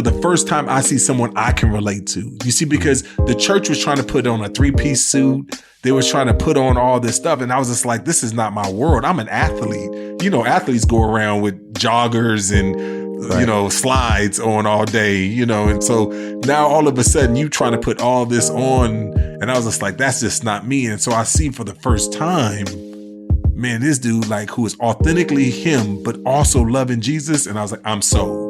for the first time, I see someone I can relate to. You see, because the church was trying to put on a 3-piece suit. They was trying to put on all this stuff. And I was just like, this is not my world. I'm an athlete. You know, athletes go around with joggers and, you know, slides on all day, you know. And so now all of a sudden you trying to put all this on. And I was just like, that's just not me. And so I see for the first time, man, this dude, like, who is authentically him, but also loving Jesus. And I was like, I'm sold.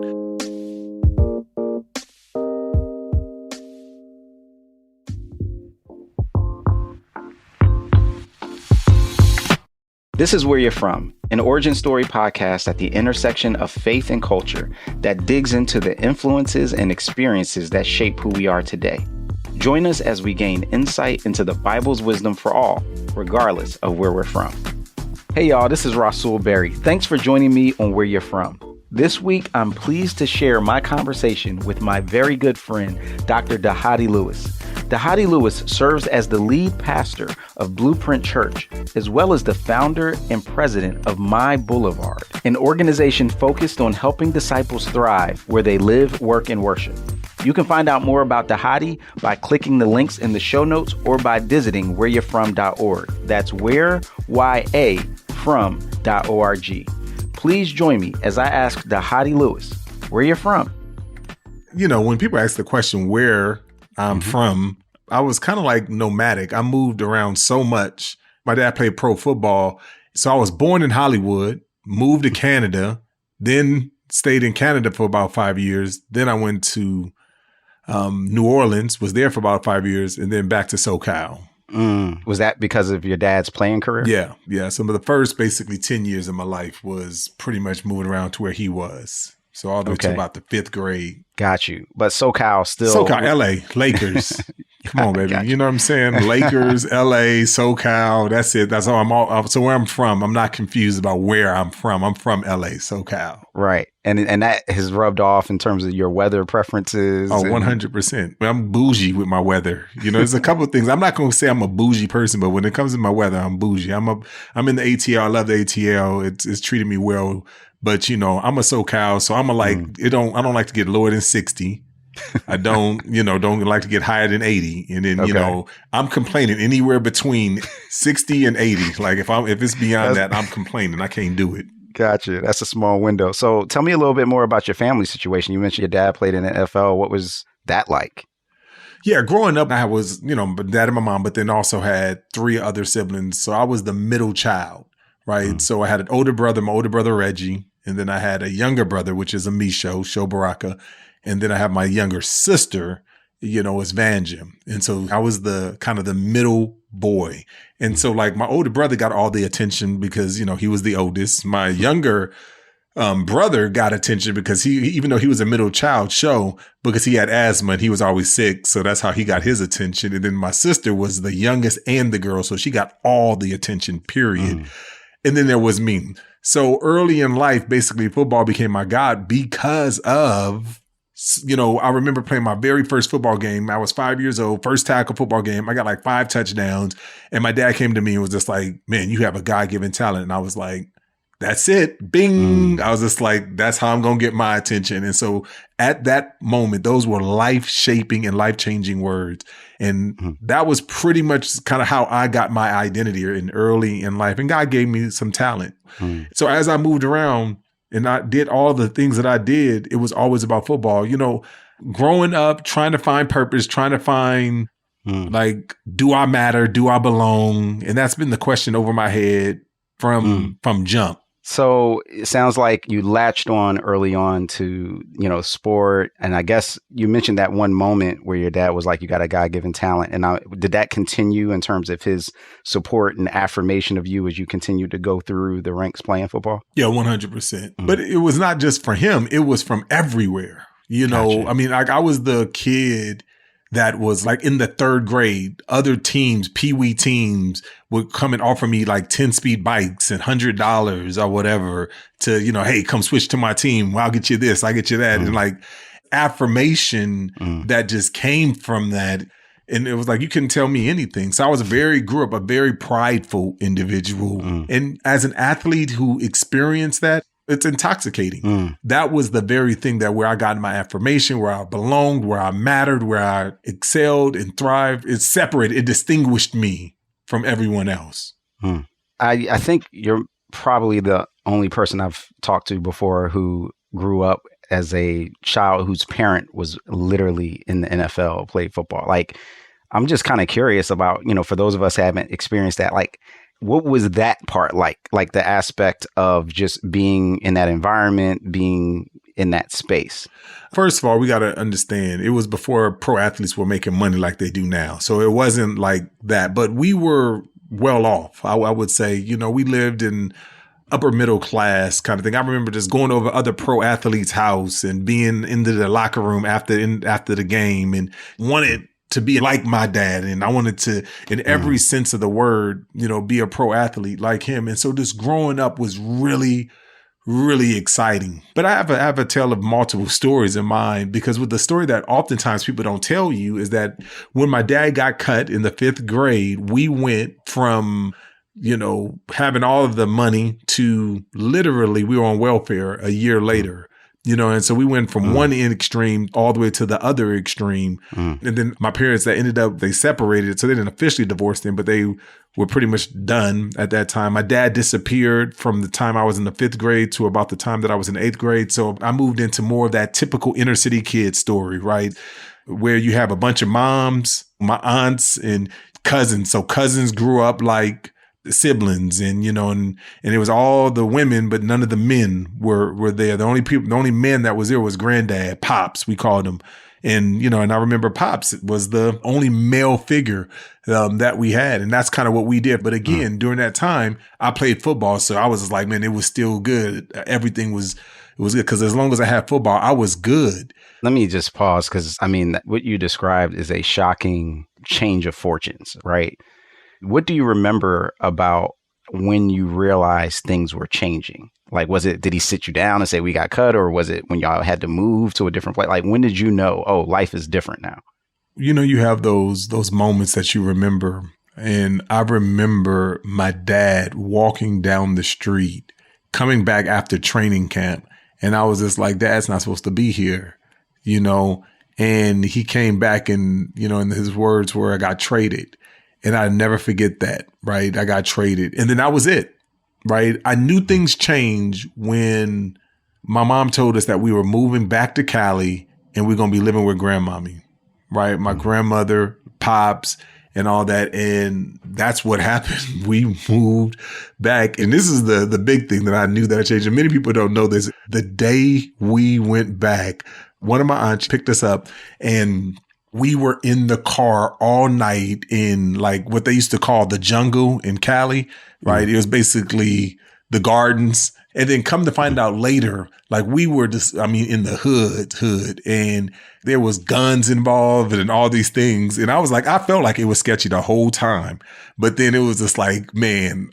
This is Where You're From, an origin story podcast at the intersection of faith and culture that digs into the influences and experiences that shape who we are today. Join us as we gain insight into the Bible's wisdom for all, regardless of where we're from. Hey y'all, this is Rasul Berry. Thanks for joining me on Where You're From. This week, I'm pleased to share my conversation with my very good friend, Dr. Dhati Lewis. Dhati Lewis serves as the lead pastor of Blueprint Church, as well as the founder and president of MyBLVD, an organization focused on helping disciples thrive where they live, work, and worship. You can find out more about Dhati by clicking the links in the show notes or by visiting whereyou'refrom.org. That's whereyafrom.org. Please join me as I ask Dhati Lewis, where you're from. You know, when people ask the question where I'm from, I was kind of like nomadic. I moved around so much. My dad played pro football. So I was born in Hollywood, moved to Canada, then stayed in Canada for about 5 years. Then I went to New Orleans, was there for about 5 years, and then back to SoCal. Was that because of your dad's playing career? Yeah. Some of the first basically 10 years of my life was pretty much moving around to where he was. So all the way to about the 5th grade. Got you. But SoCal still. SoCal, LA, Lakers. Come on, baby. You know what I'm saying? Lakers, LA, SoCal. That's it. That's all so where I'm from, I'm not confused about where I'm from. I'm from LA, SoCal. Right. And that has rubbed off in terms of your weather preferences. Oh, 100%. I'm bougie with my weather. You know, there's a couple of things. I'm not going to say I'm a bougie person, but when it comes to my weather, I'm bougie. I'm in the ATL. I love the ATL. It's treated me well. But, you know, I'm a SoCal, so I'm I don't like to get lower than 60. I don't like to get higher than 80. And then, you know, I'm complaining anywhere between 60 and 80. Like if it's beyond that, I'm complaining. I can't do it. Gotcha. That's a small window. So tell me a little bit more about your family situation. You mentioned your dad played in the NFL. What was that like? Yeah, growing up, I was, you know, dad and my mom, but then also had 3 other siblings. So I was the middle child, right? So I had an older brother, my older brother, Reggie. And then I had a younger brother, which is a Misho, Sho Baraka. And then I have my younger sister, you know, is Vanjam. And so I was the kind of the middle boy. And so like my older brother got all the attention because, you know, he was the oldest. My younger brother got attention because even though he was a middle child, because he had asthma and he was always sick. So that's how he got his attention. And then my sister was the youngest and the girl. So she got all the attention, period. And then there was me. So early in life, basically football became my God because of, you know, I remember playing my very first football game. I was 5 years old, first tackle football game. I got like 5 touchdowns. And my dad came to me and was just like, man, you have a God-given talent. And I was like, that's it. Bing. I was just like, that's how I'm going to get my attention. And so at that moment, those were life-shaping and life-changing words. And that was pretty much kind of how I got my identity early in life. And God gave me some talent. So as I moved around and I did all the things that I did, it was always about football. You know, growing up, trying to find purpose, trying to find like, do I matter? Do I belong? And that's been the question over my head from jump. So it sounds like you latched on early on to, you know, sport. And I guess you mentioned that one moment where your dad was like, you got a God-given talent. And did that continue in terms of his support and affirmation of you as you continue to go through the ranks playing football? Yeah, 100%. But it was not just for him. It was from everywhere. You know, gotcha. I mean, like I was the kid that was like in the 3rd grade, other teams, peewee teams would come and offer me like 10-speed bikes and $100 or whatever to, you know, hey, come switch to my team. Well, I'll get you this, I'll get you that. And like affirmation that just came from that. And it was like, you couldn't tell me anything. So I grew up a very prideful individual. And as an athlete who experienced that, it's intoxicating. That was the very thing that where I got my affirmation, where I belonged, where I mattered, where I excelled and thrived. It separated, it distinguished me from everyone else. I think you're probably the only person I've talked to before who grew up as a child whose parent was literally in the NFL, played football. Like, I'm just kind of curious about, for those of us who haven't experienced that, like, what was that part like the aspect of just being in that environment, being in that space? First of all, we got to understand, it was before pro athletes were making money like they do now. So it wasn't like that, but we were well off. I would say, we lived in upper middle class kind of thing. I remember just going over other pro athletes' house and being into the locker room after the game and wanted to be like my dad. And I wanted to, in every sense of the word, be a pro athlete like him. And so this growing up was really, really exciting. But I have a tale of multiple stories in mind, because with the story that oftentimes people don't tell you is that when my dad got cut in the 5th grade, we went from having all of the money to literally we were on welfare a year later. And so we went from one end extreme all the way to the other extreme. And then my parents, they separated. So they didn't officially divorce them, but they were pretty much done at that time. My dad disappeared from the time I was in the 5th grade to about the time that I was in 8th grade. So I moved into more of that typical inner city kid story, right? Where you have a bunch of moms, my aunts and cousins. So cousins grew up like siblings, and and it was all the women, but none of the men were there. The only men that was there was granddad, Pops, we called him. And, and I remember Pops was the only male figure that we had. And that's kind of what we did. But again, during that time, I played football. So I was just like, man, it was still good. Everything was good. Because as long as I had football, I was good. Let me just pause, because what you described is a shocking change of fortunes, right? What do you remember about when you realized things were changing? Like, did he sit you down and say, we got cut? Or was it when y'all had to move to a different place? Like, when did you know, oh, life is different now? You have those moments that you remember. And I remember my dad walking down the street, coming back after training camp. And I was just like, Dad's not supposed to be here, and he came back and, and his words were, I got traded. And I never forget that, right? I got traded. And then that was it, right? I knew things changed when my mom told us that we were moving back to Cali and we're going to be living with grandmommy, right? My grandmother, Pops, and all that. And that's what happened. We moved back. And this is the big thing that I knew that I changed. And many people don't know this. The day we went back, one of my aunts picked us up, and we were in the car all night in like what they used to call the jungle in Cali, right? It was basically the gardens. And then come to find out later, like we were just, in the hood, and there was guns involved and all these things. And I was like, I felt like it was sketchy the whole time. But then it was just like, man,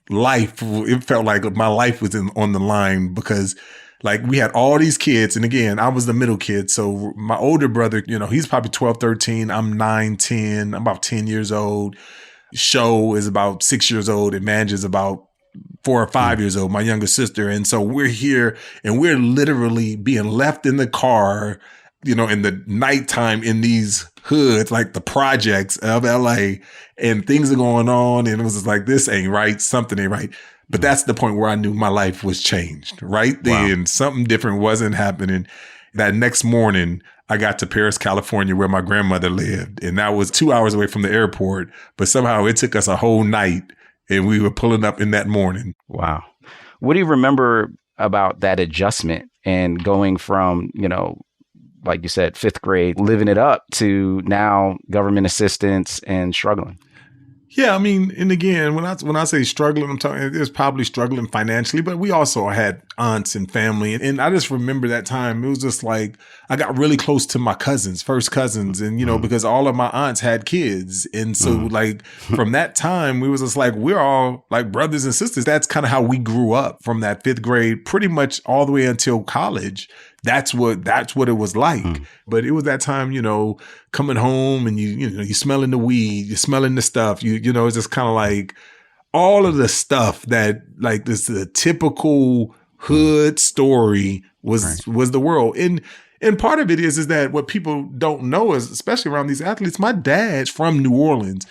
it felt like my life was on the line, because like we had all these kids. And again, I was the middle kid. So my older brother, he's probably 12, 13. I'm 9, 10. I'm about 10 years old. Sho is about 6 years old. And Manj is about 4 or 5 years old, my younger sister. And so we're here and we're literally being left in the car, in the nighttime in these hoods, like the projects of LA, and things are going on. And it was just like, this ain't right. Something ain't right. But that's the point where I knew my life was changed right then. Wow. Something different wasn't happening. That next morning, I got to Paris, California, where my grandmother lived. And that was 2 hours away from the airport. But somehow it took us a whole night, and we were pulling up in that morning. Wow. What do you remember about that adjustment and going from, like you said, 5th grade, living it up, to now government assistance and struggling? Yeah, and again, when I say struggling, I'm talking, it was probably struggling financially, but we also had aunts and family. And I just remember that time. It was just like, I got really close to my first cousins, and, because all of my aunts had kids. And so like from that time, we was just like, we're all like brothers and sisters. That's kind of how we grew up from that 5th grade, pretty much all the way until college. That's what it was like. But it was that time, coming home and you smelling the weed, you're smelling the stuff, it's just kind of like all of the stuff that like this the typical hood story was the world. And part of it is that what people don't know is, especially around these athletes, my dad's from New Orleans.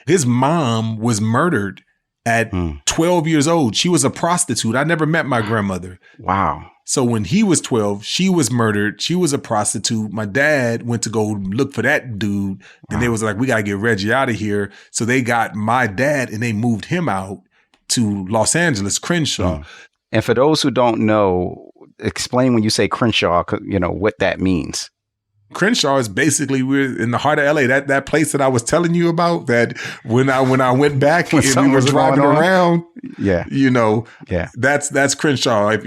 His mom was murdered at 12 years old. She was a prostitute. I never met my grandmother. Wow. So when he was 12, she was murdered. She was a prostitute. My dad went to go look for that dude. And they was like, we got to get Reggie out of here. So they got my dad and they moved him out to Los Angeles, Crenshaw. And for those who don't know, explain when you say Crenshaw, what that means. Crenshaw is basically, we're in the heart of LA, that place that I was telling you about, that when I went back and we were driving around, that's Crenshaw. If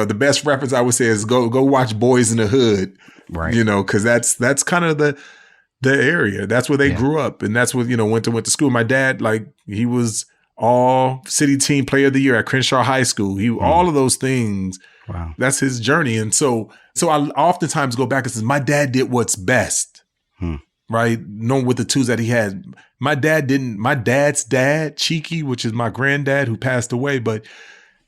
the best reference I would say is go watch Boys in the Hood, right? Because that's kind of the area. That's where they grew up, and that's what went to school. My dad, he was all city team player of the year at Crenshaw High School. He all of those things. Wow, that's his journey, and so I oftentimes go back and say, my dad did what's best, right? Knowing with the tools that he had. My dad's dad, Cheeky, which is my granddad who passed away, but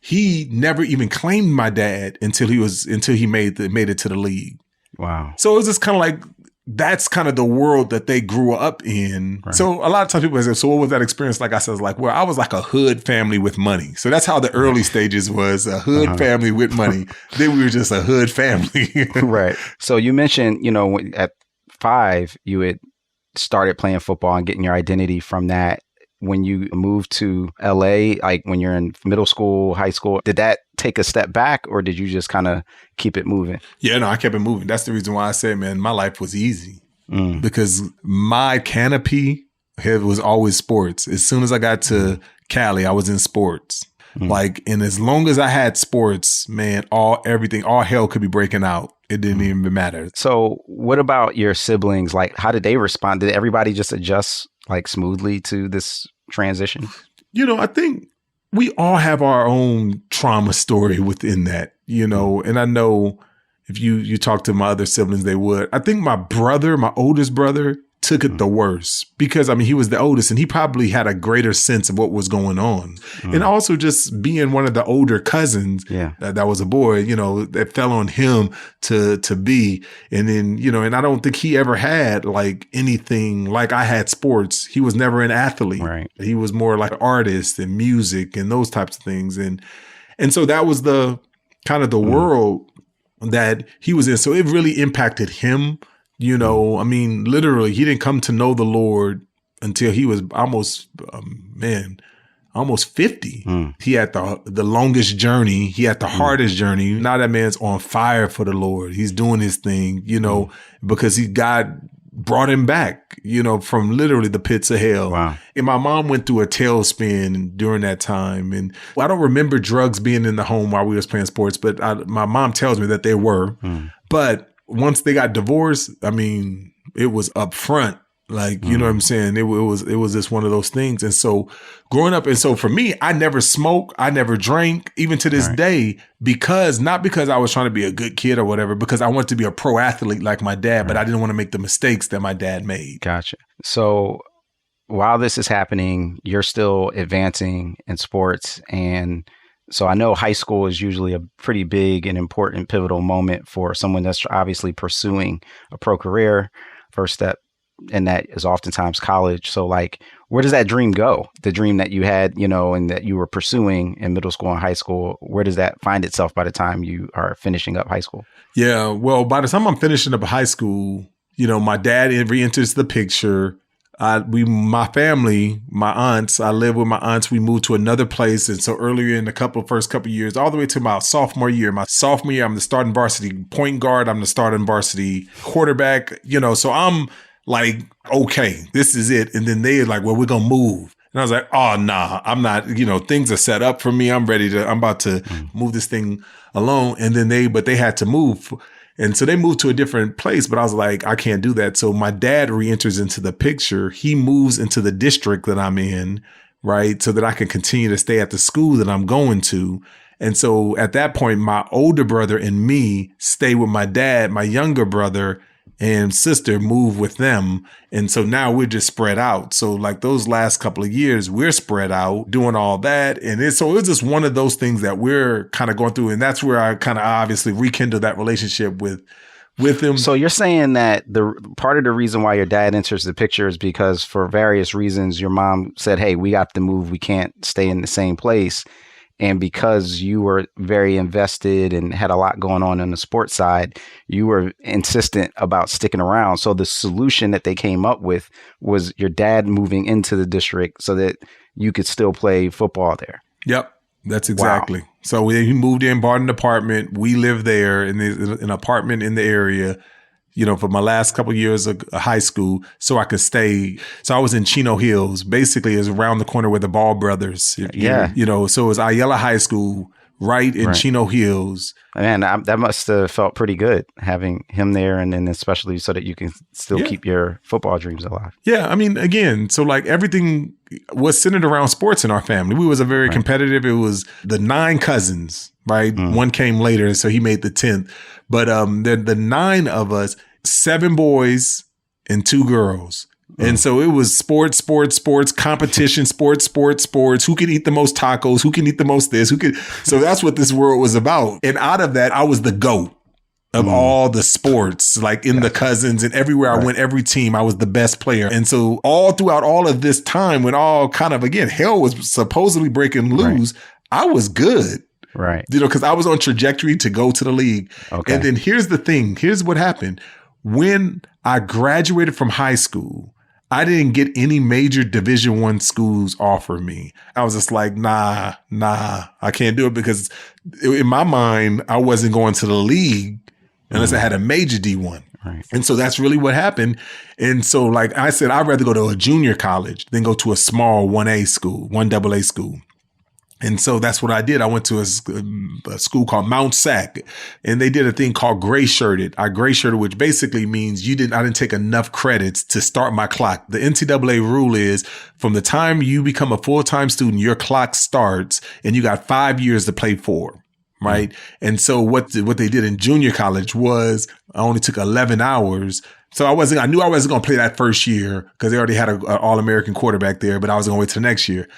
he never even claimed my dad until he made it to the league. Wow. So it was just kind of like, that's kind of the world that they grew up in. Right. So a lot of times people say, so what was that experience like? I said, well, I was like a hood family with money. So that's how the early stages was, a hood family with money. Then we were just a hood family. Right. So you mentioned, at 5, you had started playing football and getting your identity from that. When you moved to LA, like when you're in middle school, high school, did that take a step back or did you just kind of keep it moving? Yeah, no, I kept it moving. That's the reason why I say, man, my life was easy because my canopy was always sports. As soon as I got to Cali, I was in sports. And as long as I had sports, man, all hell could be breaking out. It didn't even matter. So what about your siblings? Like, how did they respond? Did everybody just adjust smoothly to this transition? I think we all have our own trauma story within that, and I know if you talk to my other siblings, they would. I think my oldest brother, took it the worst because, he was the oldest and he probably had a greater sense of what was going on. And also just being one of the older cousins that was a boy, that fell on him to be. And then, and I don't think he ever had anything like I had sports. He was never an athlete. Right. He was more like an artist and music and those types of things. And so that was the kind of the world that he was in. So it really impacted him. Literally, he didn't come to know the Lord until he was almost 50. He had the longest journey. He had the hardest journey. Now that man's on fire for the Lord. He's doing his thing, because God brought him back, from literally the pits of hell. Wow. And my mom went through a tailspin during that time. And I don't remember drugs being in the home while we was playing sports, but my mom tells me that they were. But once they got divorced, it was up front. You know what I'm saying? It was just one of those things. And so growing up, and so for me, I never smoked, I never drank, even to this day, not because I was trying to be a good kid or whatever, because I wanted to be a pro athlete like my dad, but I didn't want to make the mistakes that my dad made. Gotcha. So while this is happening, you're still advancing in sports. And so I know high school is usually a pretty big and important pivotal moment for someone that's obviously pursuing a pro career. First step in that is oftentimes college. So where does that dream go? The dream that you had, and that you were pursuing in middle school and high school, where does that find itself by the time you are finishing up high school? Yeah, well, by the time I'm finishing up high school, my dad re-enters the picture. My family, my aunts, I live with my aunts. We moved to another place. And so earlier in the first couple of years, all the way to my sophomore year, I'm the starting varsity point guard. I'm the starting varsity quarterback, so I'm okay, this is it. And then they're like, well, we're going to move. And I was like, oh, nah, I'm not, things are set up for me. I'm about to move this thing alone. And then they had to move. And so they moved to a different place, but I was like, I can't do that. So my dad re-enters into the picture. He moves into the district that I'm in, right? So that I can continue to stay at the school that I'm going to. And so at that point, my older brother and me stay with my dad. My younger brother and sister moved with them. And so now we're just spread out. So like those last couple of years, we're spread out doing all that. And it was just one of those things that we're kind of going through. And that's where I kind of obviously rekindled that relationship with him. So you're saying that the part of the reason why your dad enters the picture is because for various reasons, your mom said, hey, we got to move. We can't stay in the same place. And because you were very invested and had a lot going on the sports side, you were insistent about sticking around. So the solution that they came up with was your dad moving into the district so that you could still play football there. Yep. That's exactly. Wow. So he moved in, bought an apartment. We lived there in an apartment in the area, for my last couple of years of high school, so I could stay. So I was in Chino Hills, basically is around the corner where the Ball brothers. So it was Ayala High School, right in Chino Hills. Man, that must have felt pretty good having him there, and then especially so that you can still keep your football dreams alive. Yeah, I mean, again, so like everything was centered around sports in our family. We was a very competitive. It was the 9 cousins, right? One came later, so he made the 10th. But the 9 of us, 7 boys and 2 girls. And so it was sports, competition, sports. Who can eat the most tacos? Who can eat the most this? So that's what this world was about. And out of that, I was the GOAT of all the sports, like in the cousins and everywhere I went, every team, I was the best player. And so all throughout all of this time, when all kind of, again, hell was supposedly breaking loose, I was good. Right. Because I was on trajectory to go to the league. Okay. And then here's the thing. Here's what happened. When I graduated from high school, I didn't get any major Division I schools offer me. I was just like, nah, I can't do it because in my mind, I wasn't going to the league unless I had a major D1. Right. And so that's really what happened. And so like I said, I'd rather go to a junior college than go to a small 1A school, 1AA school. And so that's what I did. I went to a school called Mount Sac, and they did a thing called gray shirted. I gray shirted, which basically means I didn't take enough credits to start my clock. The NCAA rule is from the time you become a full-time student, your clock starts and you got 5 years to play for. Right. And so what they did in junior college was I only took 11 hours. So I knew I wasn't going to play that first year because they already had an All-American quarterback there, but I was going to wait till next year.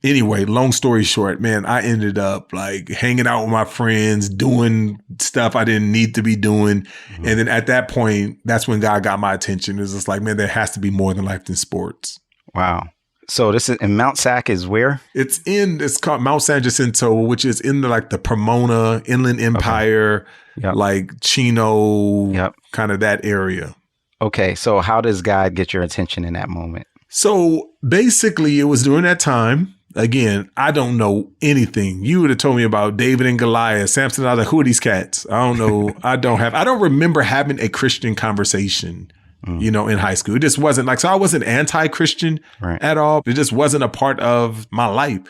Anyway, long story short, man, I ended up like hanging out with my friends, doing stuff I didn't need to be doing. And then at that point, that's when God got my attention. It was just like, man, there has to be more than life than sports. Wow. So this is in Mount Sac is where? It's called Mount San Jacinto, which is in the Pomona, Inland Empire, like Chino, kind of that area. Okay. So how does God get your attention in that moment? So basically it was during that time. Again, I don't know anything. You would have told me about David and Goliath, Samson. I was like, who are these cats? I don't know. I don't remember having a Christian conversation, in high school. It just wasn't so I wasn't anti-Christian at all. It just wasn't a part of my life.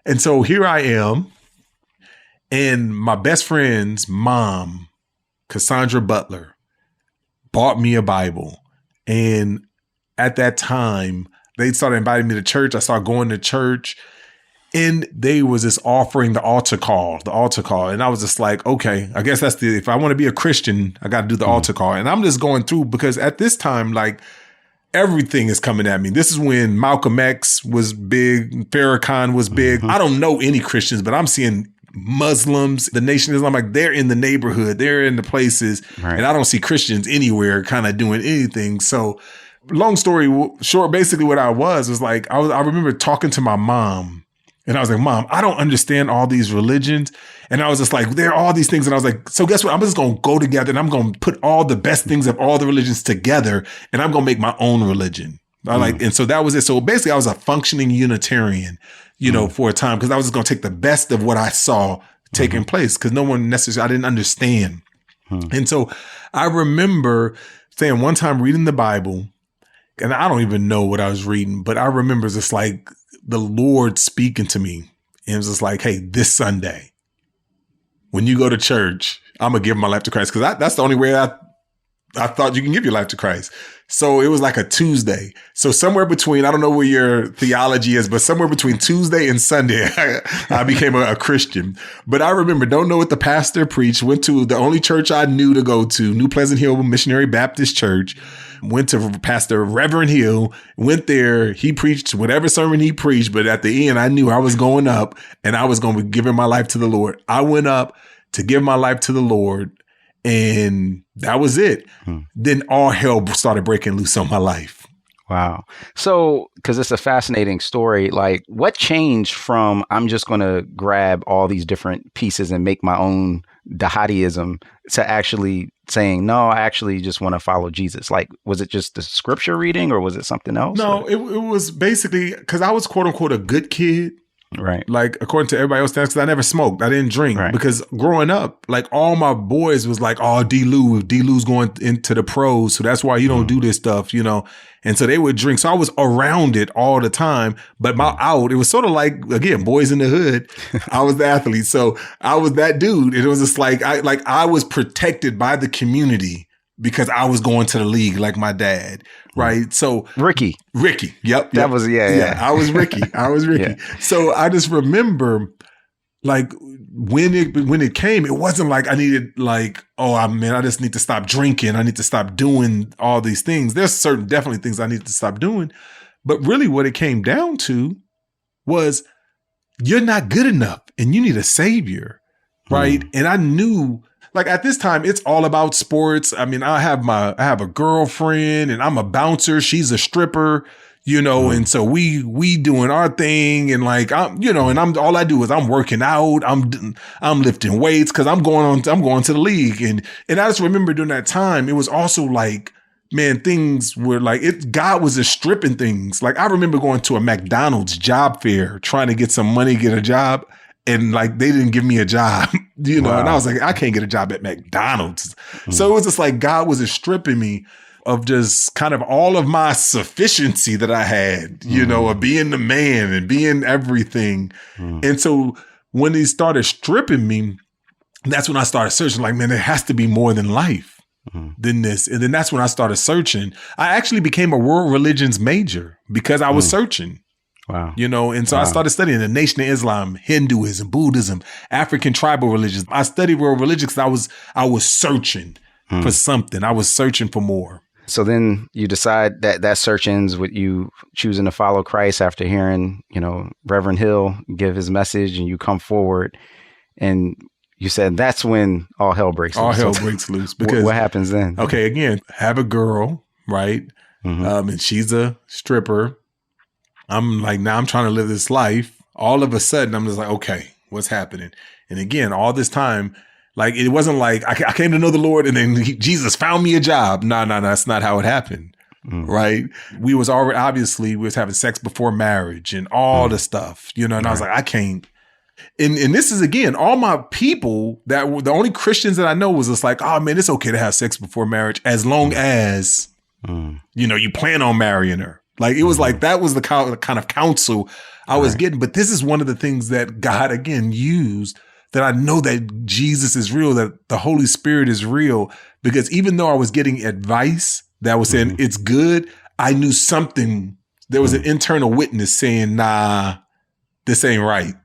And so here I am, and my best friend's mom, Cassandra Butler, bought me a Bible. And at that time, they started inviting me to church. I started going to church, and they was just offering the altar call. And I was just like, okay, I guess if I want to be a Christian, I got to do the altar call. And I'm just going through because at this time, like everything is coming at me. This is when Malcolm X was big. Farrakhan was big. I don't know any Christians, but I'm seeing Muslims, the Nation of Islam, like they're in the neighborhood, they're in the places, and I don't see Christians anywhere kind of doing anything. So long story short, basically what I was like, I remember talking to my mom, and I was like, Mom, I don't understand all these religions. And I was just like, there are all these things. And I was like, so guess what? I'm just going to go together and I'm going to put all the best things of all the religions together, and I'm going to make my own religion. And so that was it. So basically I was a functioning Unitarian, for a time, because I was just going to take the best of what I saw taking place, because no one necessarily, I didn't understand. And so I remember saying one time reading the Bible, and I don't even know what I was reading, but I remember just like the Lord speaking to me. And it was just like, hey, this Sunday, when you go to church, I'm going to give my life to Christ. Because that's the only way I I thought you can give your life to Christ. So it was like a Tuesday. So somewhere between, I don't know where your theology is, but somewhere between Tuesday and Sunday, I became a Christian. But I remember, don't know what the pastor preached, went to the only church I knew to go to, New Pleasant Hill Missionary Baptist Church, went to Pastor Reverend Hill, went there. He preached whatever sermon he preached. But at the end, I knew I was going up and I was going to be giving my life to the Lord. I went up to give my life to the Lord. And that was it. Then all hell started breaking loose on my life. Wow. So, because it's a fascinating story, like what changed from I'm just going to grab all these different pieces and make my own Dhatiism to actually saying, no, I actually just want to follow Jesus? Like, was it just the scripture reading or was it something else? No, it was basically because I was quote unquote a good kid. Right. Like, according to everybody else, that's because I never smoked. I didn't drink. Right. Because growing up, like all my boys was like, oh, D-Lou's going into the pros. So that's why you don't do this stuff, you know? And so they would drink. So I was around it all the time. But my out, it was sort of like, again, boys in the hood. I was the athlete. So I was that dude. And it was just like I was protected by the community because I was going to the league like my dad. Right. So Ricky. Yep. That was, yeah. I was Ricky. Yeah. So I just remember like when it came, it wasn't like I needed like, I just need to stop drinking. I need to stop doing all these things. There's definitely things I need to stop doing. But really what it came down to was you're not good enough and you need a savior. Right. And I knew, like at this time, it's all about sports. I mean, I have a girlfriend and I'm a bouncer. She's a stripper, you know, and so we doing our thing and like all I do is I'm working out. I'm lifting weights because I'm going to the league and I just remember during that time it was also like, man, things were like God was just stripping things. Like I remember going to a McDonald's job fair trying to get some money, get a job. And like, they didn't give me a job, you know, and I was like, I can't get a job at McDonald's. So it was just like, God was just stripping me of just kind of all of my sufficiency that I had, you know, of being the man and being everything. And so when he started stripping me, that's when I started searching like, man, there has to be more than life than this. And then that's when I started searching. I actually became a world religions major because I was searching. Wow. You know, and so I started studying the Nation of Islam, Hinduism, Buddhism, African tribal religions. I studied world religion because I was searching for something. I was searching for more. So then you decide that search ends with you choosing to follow Christ after hearing, you know, Reverend Hill give his message and you come forward and you said that's when all hell breaks loose. All hell breaks loose. Because what happens then? Okay, again, have a girl, right? And she's a stripper. I'm like, now I'm trying to live this life. All of a sudden, I'm just like, okay, what's happening? And again, all this time, like, it wasn't like I came to know the Lord and then Jesus found me a job. No, that's not how it happened. Right. We was already, obviously, we was having sex before marriage and all the stuff, you know, and I was like, I can't. And this is, again, all my people that were the only Christians that I know was just like, oh, man, it's okay to have sex before marriage as long as, you know, you plan on marrying her. Like, it was like, that was the kind of counsel I was getting. But this is one of the things that God, again, used, that I know that Jesus is real, that the Holy Spirit is real. Because even though I was getting advice that was saying it's good, I knew something. There was an internal witness saying, nah, this ain't right.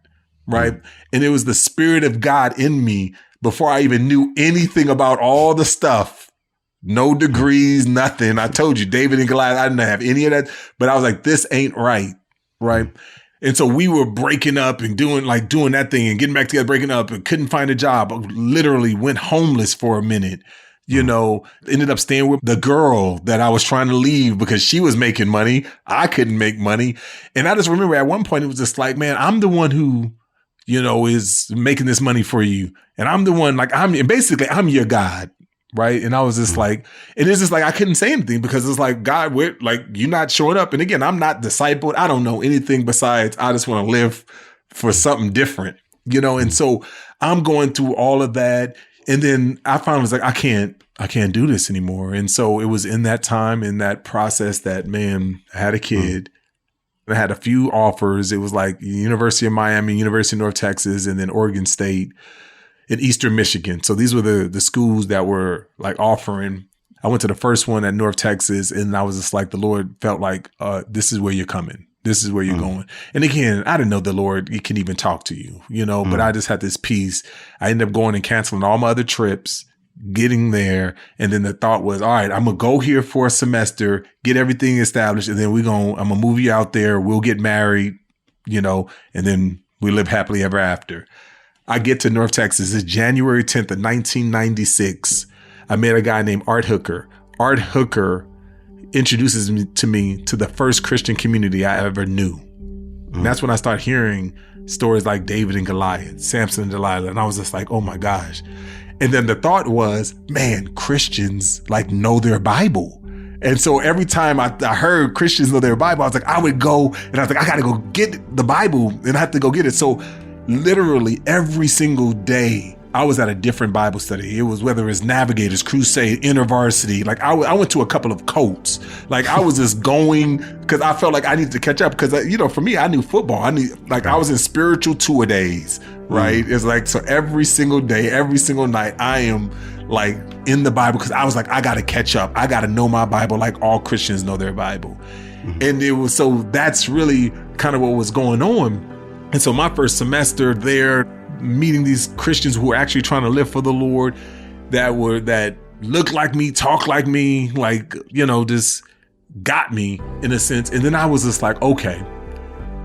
Right. And it was the Spirit of God in me before I even knew anything about all the stuff. No degrees, nothing. I told you, David and Goliath, I didn't have any of that. But I was like, this ain't right. Right. And so we were breaking up and doing that thing and getting back together, breaking up and couldn't find a job. I literally went homeless for a minute, you know, ended up staying with the girl that I was trying to leave because she was making money. I couldn't make money. And I just remember at one point, it was just like, man, I'm the one who, you know, is making this money for you. And I'm the one, like, I'm your God. Right. And I was just like, and it's just like, I couldn't say anything because it's like, God, we're like, you're not showing up. And again, I'm not discipled. I don't know anything besides I just want to live for something different, you know? And so I'm going through all of that. And then I finally was like, I can't do this anymore. And so it was in that time, in that process that, man, I had a kid. I had a few offers. It was like University of Miami, University of North Texas, and then Oregon State. In Eastern Michigan. So these were the schools that were like offering. I went to the first one at North Texas, and I was just like, the Lord felt like, this is where you're coming. This is where you're going. And again, I didn't know the Lord he can even talk to you, but I just had this peace. I ended up going and canceling all my other trips, getting there. And then the thought was, all right, I'm going to go here for a semester, get everything established. And then I'm going to move you out there. We'll get married, and then we live happily ever after. I get to North Texas. It's January 10th of 1996. I met a guy named Art Hooker. Art Hooker introduces me to the first Christian community I ever knew. And that's when I started hearing stories like David and Goliath, Samson and Delilah. And I was just like, oh my gosh. And then the thought was, man, Christians know their Bible. And so every time I heard Christians know their Bible, I was like, I would go and I was like, I got to go get the Bible and I have to go get it. So literally every single day, I was at a different Bible study. It was whether it's Navigators, Crusade, InterVarsity. I went to a couple of cults. I was just going because I felt like I needed to catch up because, for me, I knew football. I was in spiritual two-a-days, right? It's so every single day, every single night, I am in the Bible because I was like, I got to catch up. I got to know my Bible like all Christians know their Bible. And it was, so that's really kind of what was going on. And so my first semester there, meeting these Christians who were actually trying to live for the Lord, that looked like me, talked like me, just got me in a sense. And then I was just like, okay,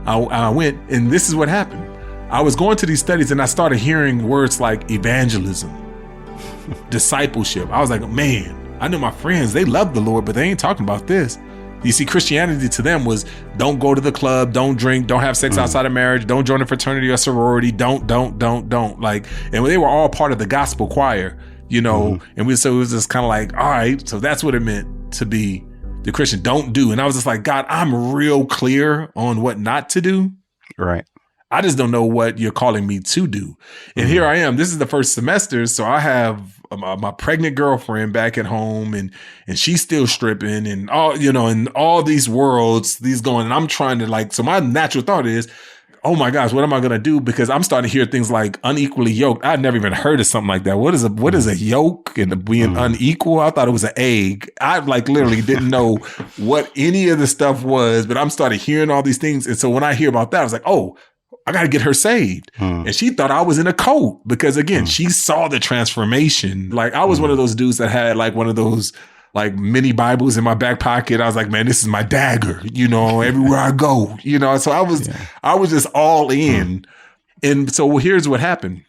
I went, and this is what happened. I was going to these studies and I started hearing words like evangelism, discipleship. I was like, man, I know my friends, they love the Lord, but they ain't talking about this. You see, Christianity to them was don't go to the club, don't drink, don't have sex outside of marriage, don't join a fraternity or sorority, don't. And they were all part of the gospel choir, and so it was just kind of like, all right, so that's what it meant to be the Christian, don't do. And I was just like, God, I'm real clear on what not to do. Right. I just don't know what you're calling me to do. And here I am. This is the first semester. So I have my pregnant girlfriend back at home and she's still stripping and all, and all these worlds, these going, and I'm trying to so my natural thought is, oh my gosh, what am I going to do? Because I'm starting to hear things like unequally yoked. I'd never even heard of something like that. What is a yoke and being unequal? I thought it was an egg. I literally didn't know what any of the stuff was, but I'm starting hearing all these things. And so when I hear about that, I was like, oh, I got to get her saved. And she thought I was in a cult because again, she saw the transformation. I was one of those dudes that had one of those mini Bibles in my back pocket. I was like, man, this is my dagger, everywhere I go, so I was just all in. And so here's what happened.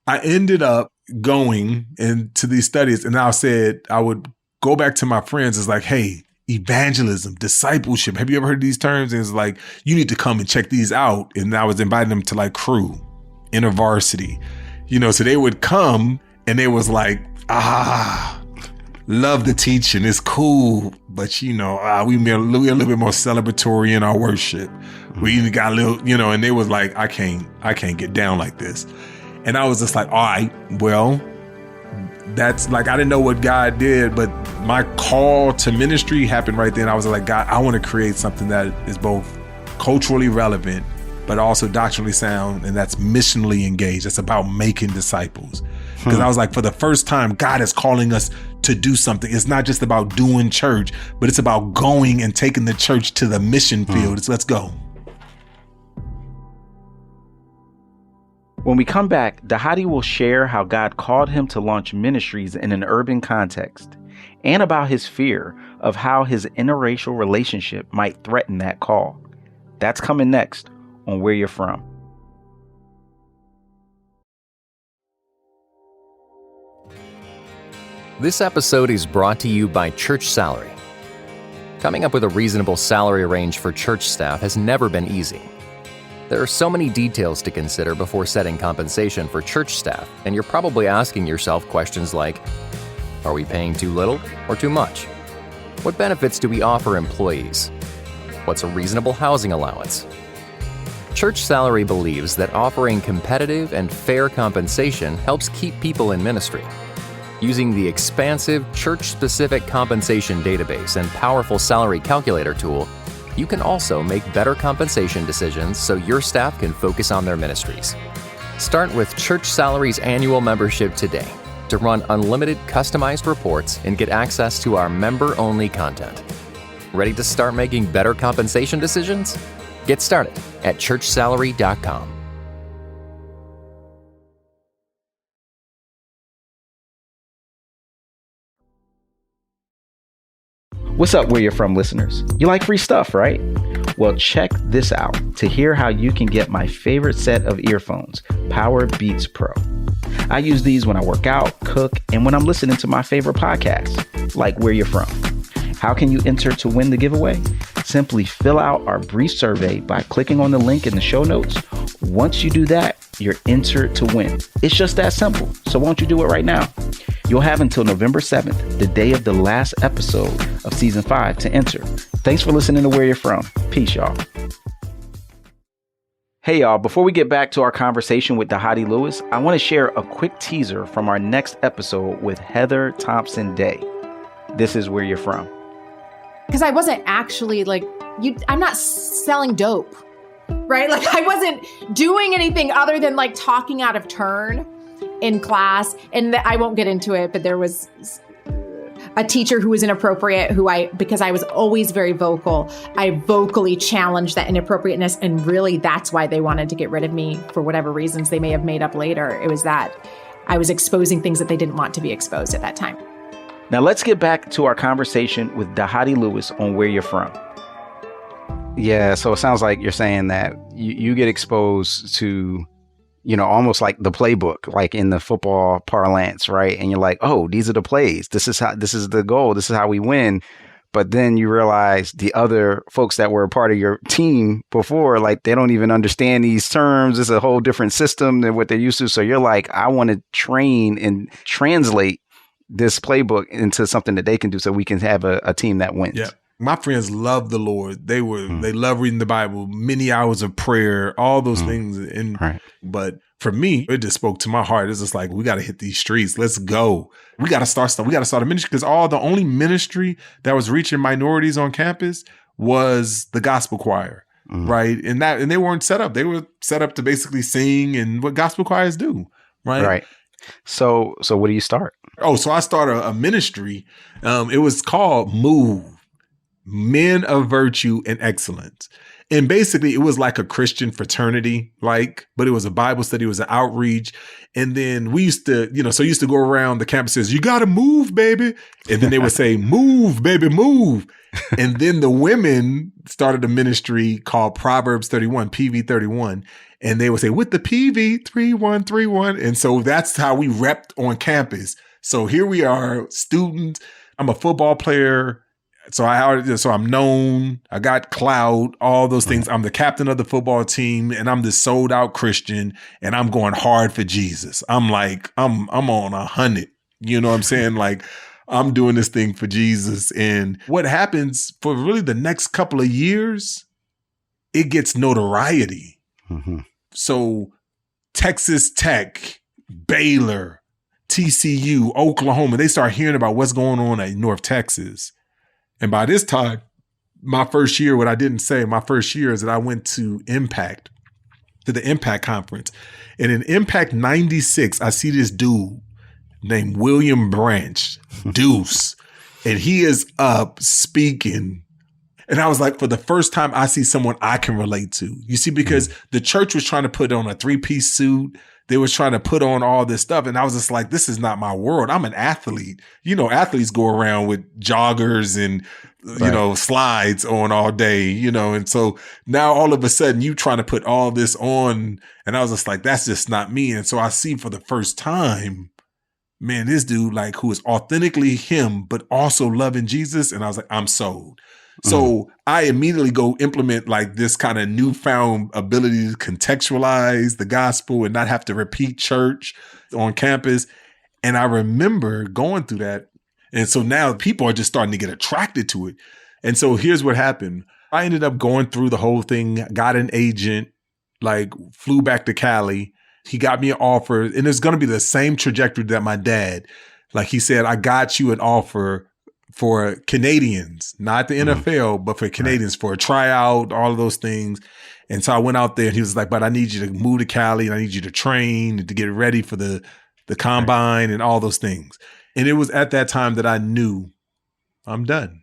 I ended up going into these studies and I said, I would go back to my friends. It's like, hey, evangelism, discipleship. Have you ever heard these terms? And it's like, you need to come and check these out. And I was inviting them to Crew, InterVarsity, so they would come and they was like, love the teaching. It's cool. But we a little bit more celebratory in our worship. We even got a little, and they was like, I can't get down like this. And I was just like, all right, well, that's I didn't know what God did, but my call to ministry happened right then. I was like, God, I want to create something that is both culturally relevant, but also doctrinally sound. And that's missionally engaged. It's about making disciples. Because I was like, for the first time, God is calling us to do something. It's not just about doing church, but it's about going and taking the church to the mission field. It's let's go. When we come back, Dhati will share how God called him to launch ministries in an urban context and about his fear of how his interracial relationship might threaten that call. That's coming next on Where You're From. This episode is brought to you by Church Salary. Coming up with a reasonable salary range for church staff has never been easy. There are so many details to consider before setting compensation for church staff, and you're probably asking yourself questions like, are we paying too little or too much? What benefits do we offer employees? What's a reasonable housing allowance? Church Salary believes that offering competitive and fair compensation helps keep people in ministry. Using the expansive church-specific compensation database and powerful salary calculator tool, you can also make better compensation decisions so your staff can focus on their ministries. Start with Church Salary's annual membership today to run unlimited customized reports and get access to our member-only content. Ready to start making better compensation decisions? Get started at churchsalary.com. What's up, Where You're From listeners? You like free stuff, right? Well, check this out to hear how you can get my favorite set of earphones, Power Beats Pro. I use these when I work out, cook, and when I'm listening to my favorite podcasts, like Where You're From. How can you enter to win the giveaway? Simply fill out our brief survey by clicking on the link in the show notes. Once you do that, you're entered to win. It's just that simple. So won't you do it right now? You'll have until November 7th, the day of the last episode of season 5, to enter. Thanks for listening to Where You're From. Peace, y'all. Hey, y'all. Before we get back to our conversation with Dhati Lewis, I want to share a quick teaser from our next episode with Heather Thompson Day. This is Where You're From. Because I wasn't actually I'm not selling dope, right? Like I wasn't doing anything other than like talking out of turn in class. And I won't get into it, but there was a teacher who was inappropriate because I was always very vocal. I vocally challenged that inappropriateness. And really that's why they wanted to get rid of me for whatever reasons they may have made up later. It was that I was exposing things that they didn't want to be exposed at that time. Now let's get back to our conversation with Dhati Lewis on Where You're From. Yeah, so it sounds like you're saying that you get exposed to, almost like the playbook, like in the football parlance, right? And you're like, oh, these are the plays. This is the goal. This is how we win. But then you realize the other folks that were a part of your team before, like they don't even understand these terms. It's a whole different system than what they're used to. So you're like, I want to train and translate this playbook into something that they can do so we can have a team that wins. Yeah. My friends love the Lord. They love reading the Bible, many hours of prayer, all those things. But for me, it just spoke to my heart. It's just like, we got to hit these streets. Let's go. We got to start stuff. We got to start a ministry, because the only ministry that was reaching minorities on campus was the gospel choir. Right. And they weren't set up. They were set up to basically sing and what gospel choirs do. Right. So what do you start? So I started a ministry. It was called MOVE, Men of Virtue and Excellence. And basically it was like a Christian fraternity, but it was a Bible study, it was an outreach. And then we used to, used to go around the campuses, you got to move, baby. And then they would say, move, baby, move. And then the women started a ministry called Proverbs 31, PV 31. And they would say, with the PV 3131. And so that's how we repped on campus. So here we are, students. I'm a football player. So I'm known. I got clout, all those things. I'm the captain of the football team, and I'm this sold out Christian, and I'm going hard for Jesus. I'm like, I'm on 100. You know what I'm saying? Like, I'm doing this thing for Jesus. And what happens for really the next couple of years, it gets notoriety. So Texas Tech, Baylor, TCU, Oklahoma, they start hearing about what's going on at North Texas. And by this time, my first year is that I went to the Impact conference. And in Impact 96, I see this dude named William Branch, Deuce, and he is up speaking. And I was like, for the first time, I see someone I can relate to. You see, because the church was trying to put on a 3-piece suit. They was trying to put on all this stuff. And I was just like, this is not my world. I'm an athlete. Athletes go around with joggers and, slides on all day, And so now all of a sudden you trying to put all this on. And I was just like, that's just not me. And so I see for the first time, man, this dude, who is authentically him, but also loving Jesus. And I was like, I'm sold. So I immediately go implement this kind of newfound ability to contextualize the gospel and not have to repeat church on campus. And I remember going through that. And so now people are just starting to get attracted to it. And so here's what happened. I ended up going through the whole thing, got an agent, flew back to Cali. He got me an offer, and it's going to be the same trajectory that my dad, he said, I got you an offer for Canadians, not the NFL, but for Canadians, for a tryout, all of those things. And so I went out there, and he was like, but I need you to move to Cali, and I need you to train and to get ready for the the combine and all those things. And it was at that time that I knew I'm done.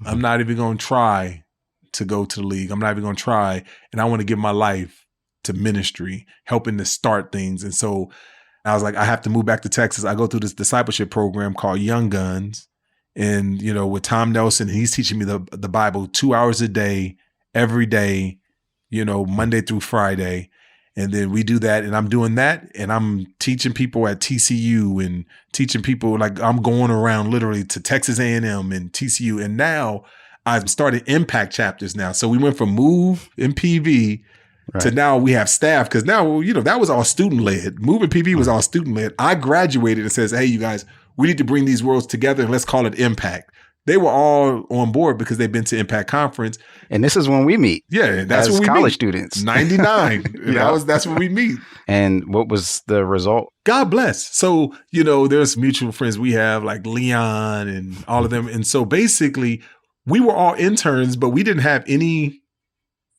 I'm not even going to try to go to the league. I'm not even going to try. And I want to give my life to ministry, helping to start things. And so I was like, I have to move back to Texas. I go through this discipleship program called Young Guns. And, with Tom Nelson, he's teaching me the Bible 2 hours a day, every day, Monday through Friday. And then we do that, and I'm doing that, and I'm teaching people at TCU and teaching people, like I'm going around literally to Texas A&M and TCU. And now I've started impact chapters now. So we went from Move and PV to now we have staff, because now, that was all student-led. Move and PV was all student-led. I graduated and says, hey, you guys, we need to bring these worlds together and let's call it impact. They were all on board because they've been to Impact Conference. And this is when we meet. Yeah, that's when we college meet. students. 99. That's when we meet. And what was the result? God bless. So, there's mutual friends we have like Leon and all of them. And so basically we were all interns, but we didn't have any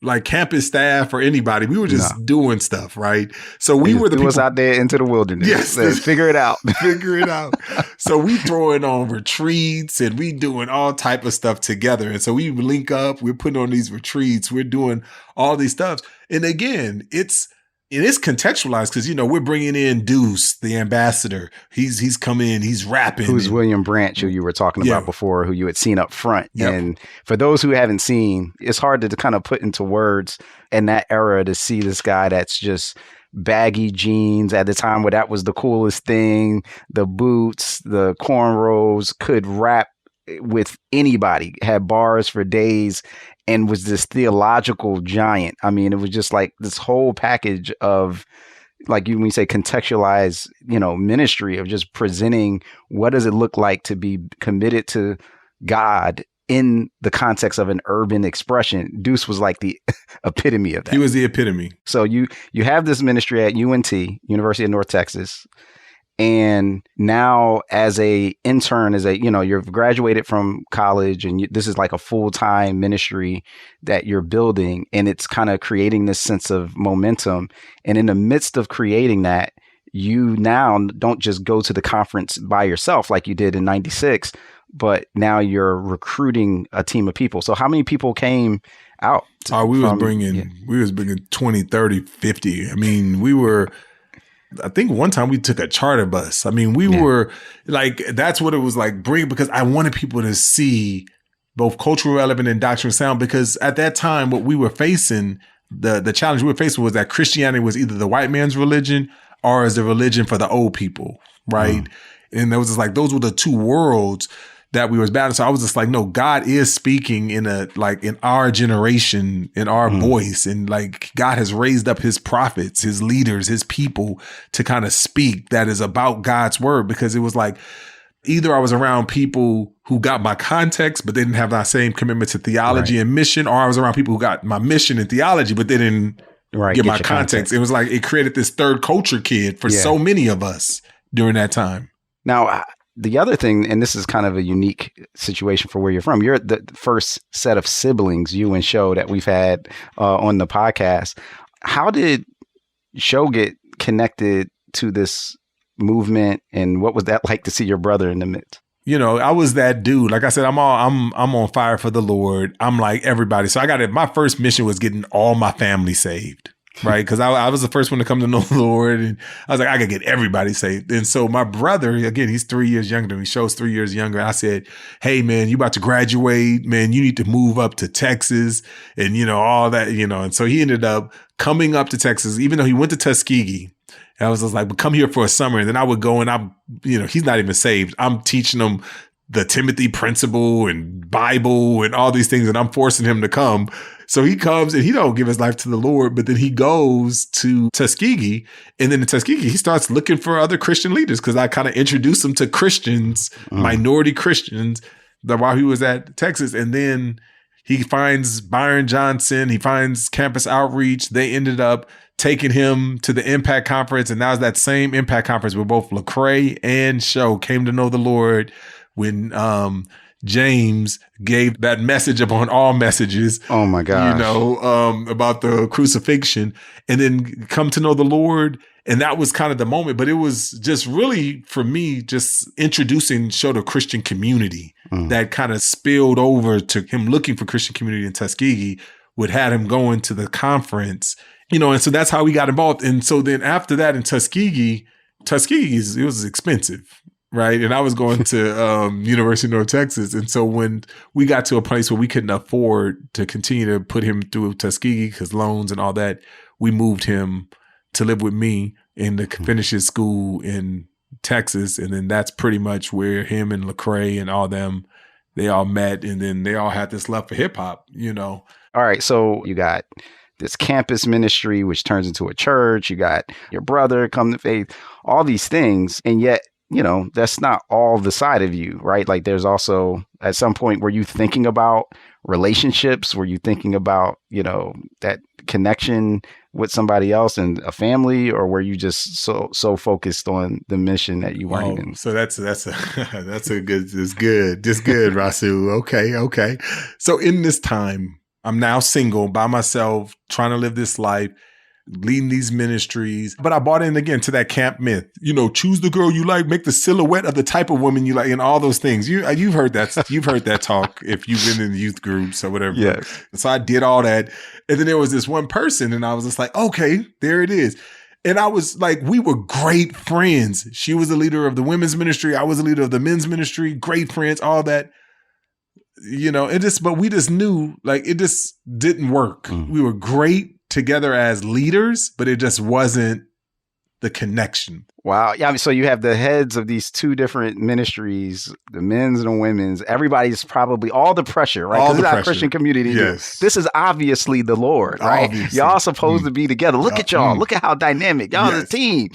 like campus staff or anybody. We were just doing stuff, right? So we were the people out there into the wilderness. Yes, Let's figure it out. Figure it out. So we throwing on retreats and we doing all type of stuff together. And so we link up. We're putting on these retreats. We're doing all these stuff. And again, it's contextualized because, we're bringing in Deuce, the ambassador. He's come in, he's rapping. Who's William Branch, who you were talking about before, who you had seen up front. Yep. And for those who haven't seen, it's hard to kind of put into words in that era to see this guy that's just baggy jeans at the time where that was the coolest thing, the boots, the cornrows, could rap with anybody, had bars for days, and was this theological giant. I mean, it was just like this whole package of, like when you say contextualized, ministry of just presenting what does it look like to be committed to God in the context of an urban expression. Deuce was like the epitome of that. He was the epitome. So you have this ministry at UNT, University of North Texas. And now as a intern, you've graduated from college and this is like a full-time ministry that you're building, and it's kind of creating this sense of momentum. And in the midst of creating that, you now don't just go to the conference by yourself like you did in 96, but now you're recruiting a team of people. So how many people came out? We was bringing 20, 30, 50. I mean, I think one time we took a charter bus. I mean, we were like, that's what it was like, because I wanted people to see both cultural relevant and doctrinal sound, because at that time, what we were facing, the challenge we were facing was that Christianity was either the white man's religion or is the religion for the old people, right? And there was just like, those were the two worlds that we was battling. So I was just like, no, God is speaking in our generation, in our voice. And like, God has raised up his prophets, his leaders, his people to kind of speak that is about God's word. Because it was like, either I was around people who got my context, but they didn't have that same commitment to theology and mission, or I was around people who got my mission and theology, but they didn't get my context. It was like, it created this third culture kid for so many of us during that time. Now, the other thing, and this is kind of a unique situation for where you're from, you're the first set of siblings, you and Sho, that we've had on the podcast. How did Sho get connected to this movement, and what was that like to see your brother in the midst? I was that dude. Like I said, I'm on fire for the Lord. I'm like everybody. So my first mission was getting all my family saved. Right. Because I was the first one to come to know the Lord. And I was like, I could get everybody saved. And so my brother, again, he's 3 years younger than me. Shows 3 years younger. I said, hey, man, you about to graduate, man, you need to move up to Texas and, all that, And so he ended up coming up to Texas, even though he went to Tuskegee. And I was just like, but come here for a summer. And then I would go and he's not even saved. I'm teaching him the Timothy principle and Bible and all these things. And I'm forcing him to come. So he comes and he don't give his life to the Lord, but then he goes to Tuskegee, and then in Tuskegee, he starts looking for other Christian leaders because I kind of introduced him to Christians, minority Christians, while he was at Texas. And then he finds Byron Johnson, he finds Campus Outreach. They ended up taking him to the Impact Conference, and that was that same Impact Conference where both Lecrae and Sho came to know the Lord when James gave that message upon all messages. Oh my gosh. About the crucifixion, and then come to know the Lord. And that was kind of the moment, but it was just really, for me, just introducing show the Christian community that kind of spilled over to him looking for Christian community in Tuskegee, would had him going to the conference, and so that's how we got involved. And so then after that in Tuskegee, it was expensive, right? And I was going to University of North Texas. And so when we got to a place where we couldn't afford to continue to put him through Tuskegee because loans and all that, we moved him to live with me and to finish his school in Texas. And then that's pretty much where him and Lecrae and all them, they all met. And then they all had this love for hip hop, All right. So you got this campus ministry, which turns into a church. You got your brother come to faith, all these things. And yet, that's not all the side of you, right? Like there's also at some point, were you thinking about relationships? Were you thinking about, that connection with somebody else and a family, or were you just so focused on the mission that you weren't even? So that's a good, it's good, Rasu. Okay. So in this time, I'm now single by myself, trying to live this life, leading these ministries. But I bought in again to that camp myth, choose the girl you like, make the silhouette of the type of woman you like, and all those things. You've heard that. You've heard that talk if you've been in youth groups or whatever. Yes. So I did all that. And then there was this one person and I was just like, okay, there it is. And I was like, we were great friends. She was the leader of the women's ministry. I was the leader of the men's ministry, great friends, all that. But we just knew like it just didn't work. We were great together as leaders, but it just wasn't the connection. Wow. Yeah. So you have the heads of these two different ministries, the men's and the women's. Everybody's probably all the pressure, right? Because it's our Christian community. Yes. This is obviously the Lord, right? Obviously. Y'all supposed to be together. Look at y'all. Look at how dynamic. Y'all are a team.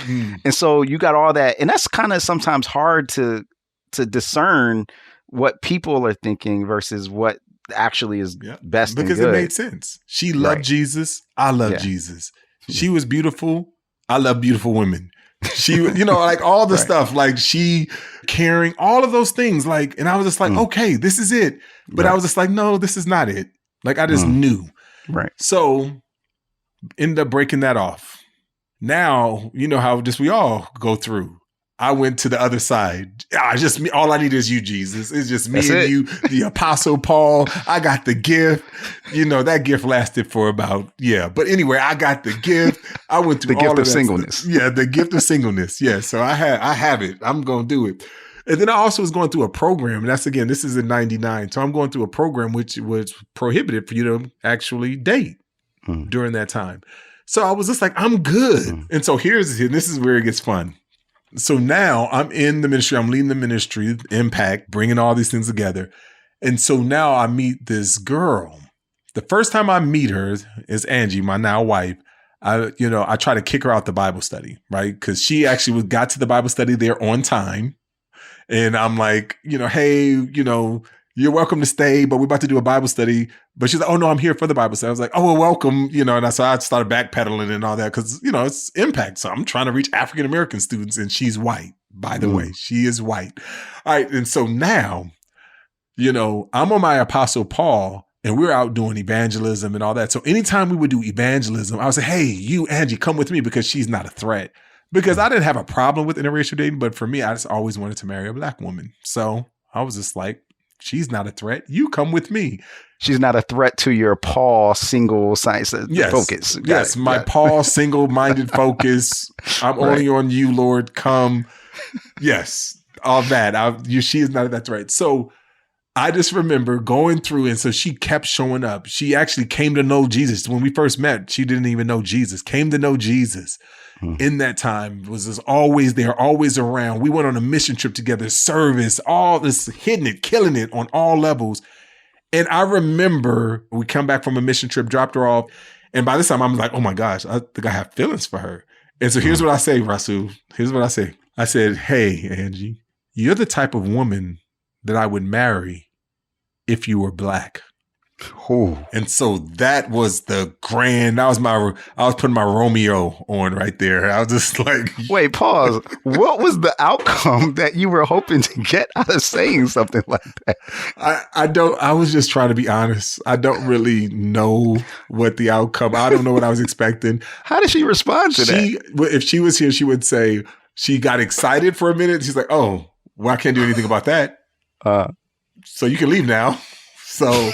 And so you got all that. And that's kind of sometimes hard to discern what people are thinking versus what actually is best because and good. It made sense. She loved Jesus. I love Jesus. She was beautiful. I love beautiful women. She, like all the stuff, like she caring, all of those things. Like, and I was just like, okay, this is it. But I was just like, no, this is not it. Like I just knew. Right. So ended up breaking that off. Now, how just we all go through. I went to the other side. Just me. All I need is you, Jesus. It's just me and you, the Apostle Paul. I got the gift. That gift lasted for about, But anyway, I got the gift. I went through the gift of singleness. The gift of singleness. Yeah. So I have it. I'm going to do it. And then I also was going through a program. And that's, again, this is in 99. So I'm going through a program which was prohibited for you to actually date during that time. So I was just like, I'm good. And so this is where it gets fun. So now I'm in the ministry. I'm leading the ministry, Impact, bringing all these things together. And so now I meet this girl. The first time I meet her is Angie, my now wife. I try to kick her out the Bible study, right? Because she actually got to the Bible study there on time. And I'm like, hey, you're welcome to stay, but we're about to do a Bible study. But she's like, oh, no, I'm here for the Bible study. I was like, oh, well, welcome. And so I started backpedaling and all that because, it's Impact. So I'm trying to reach African-American students and she's white, by the way. She is white. All right. And so now, I'm on my Apostle Paul and we're out doing evangelism and all that. So anytime we would do evangelism, I would say, hey, you, Angie, come with me because she's not a threat. Because I didn't have a problem with interracial dating. But for me, I just always wanted to marry a Black woman. So I was just like, she's not a threat. You come with me. She's not a threat to your Paul single science focus. Yes, my Paul single-minded focus. I'm only on you, Lord. Come. Yes, all that. She is not that threat. So I just remember going through, and so she kept showing up. She actually came to know Jesus. When we first met, she didn't even know Jesus. Came to know Jesus. In that time, was just always there, always around. We went on a mission trip together, service, all this, hitting it, killing it on all levels. And I remember we come back from a mission trip, dropped her off. And by this time, I'm like, oh my gosh, I think I have feelings for her. And so here's what I say, Rasul. Here's what I say. I said, hey, Angie, you're the type of woman that I would marry if you were Black. Ooh. And so that was I was putting my Romeo on right there. I was just like, wait, pause. What was the outcome that you were hoping to get out of saying something like that? I was just trying to be honest. I don't really know what the outcome, I don't know what I was expecting. How did she respond to that? If she was here, she would say she got excited for a minute. She's like, oh, well, I can't do anything about that. So you can leave now. So,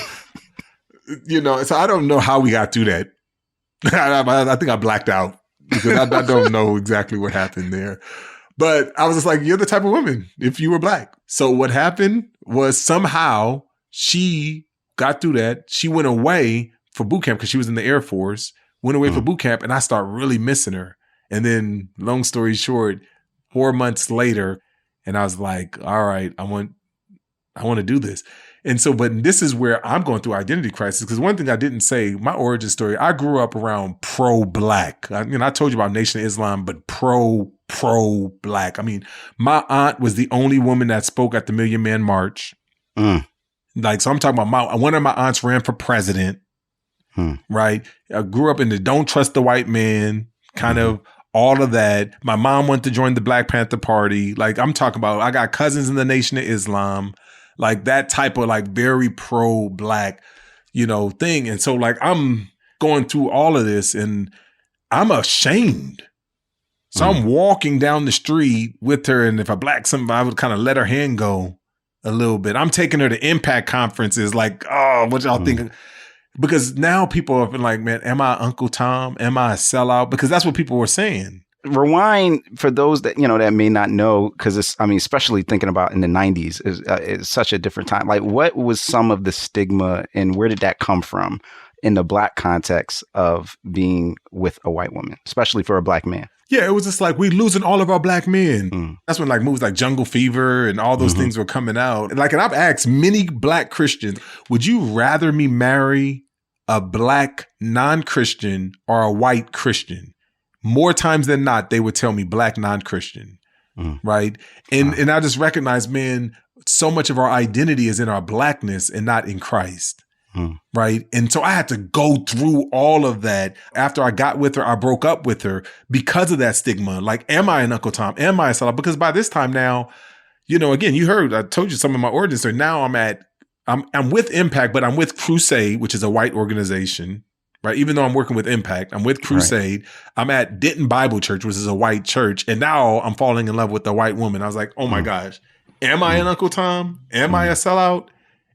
so I don't know how we got through that. I think I blacked out because I don't know exactly what happened there. But I was just like, you're the type of woman if you were black. So what happened was somehow she got through that. She went away for boot camp because she was in the Air Force, went away for boot camp, and I started really missing her. And then long story short, 4 months later, and I was like, all right, I want to do this. And so, but this is where I'm going through identity crisis, because one thing I didn't say, my origin story, I grew up around pro-black. I told you about Nation of Islam, but pro-black. I mean, my aunt was the only woman that spoke at the Million Man March. So I'm talking about one of my aunts ran for president, right? I grew up in the don't trust the white man, kind of all of that. My mom went to join the Black Panther Party. Like I'm talking about, I got cousins in the Nation of Islam. Like that type of like very pro-black, thing. And so like I'm going through all of this and I'm ashamed. So I'm walking down the street with her, and if I black something, I would kind of let her hand go a little bit. I'm taking her to impact conferences like, oh, what y'all think? Because now people have been like, man, am I Uncle Tom? Am I a sellout? Because that's what people were saying. Rewind for those that that may not know, because especially thinking about in the 90s is such a different time. Like, what was some of the stigma and where did that come from in the black context of being with a white woman, especially for a black man? Yeah, it was just like we losing all of our black men. That's when like movies like Jungle Fever and all those things were coming out. And I've asked many black Christians, would you rather me marry a black non-Christian or a white Christian? More times than not, they would tell me black non-Christian, right? And I just recognize, man, so much of our identity is in our blackness and not in Christ, right? And so I had to go through all of that. After I got with her, I broke up with her because of that stigma. Like, am I an Uncle Tom? Am I a sellout? Because by this time now, again, you heard, I told you some of my origins. So now I'm with Impact, but I'm with Crusade, which is a white organization. Right. Even though I'm working with Impact, I'm with Crusade. Right. I'm at Denton Bible Church, which is a white church. And now I'm falling in love with the white woman. I was like, oh my gosh, am I an Uncle Tom? Am I a sellout?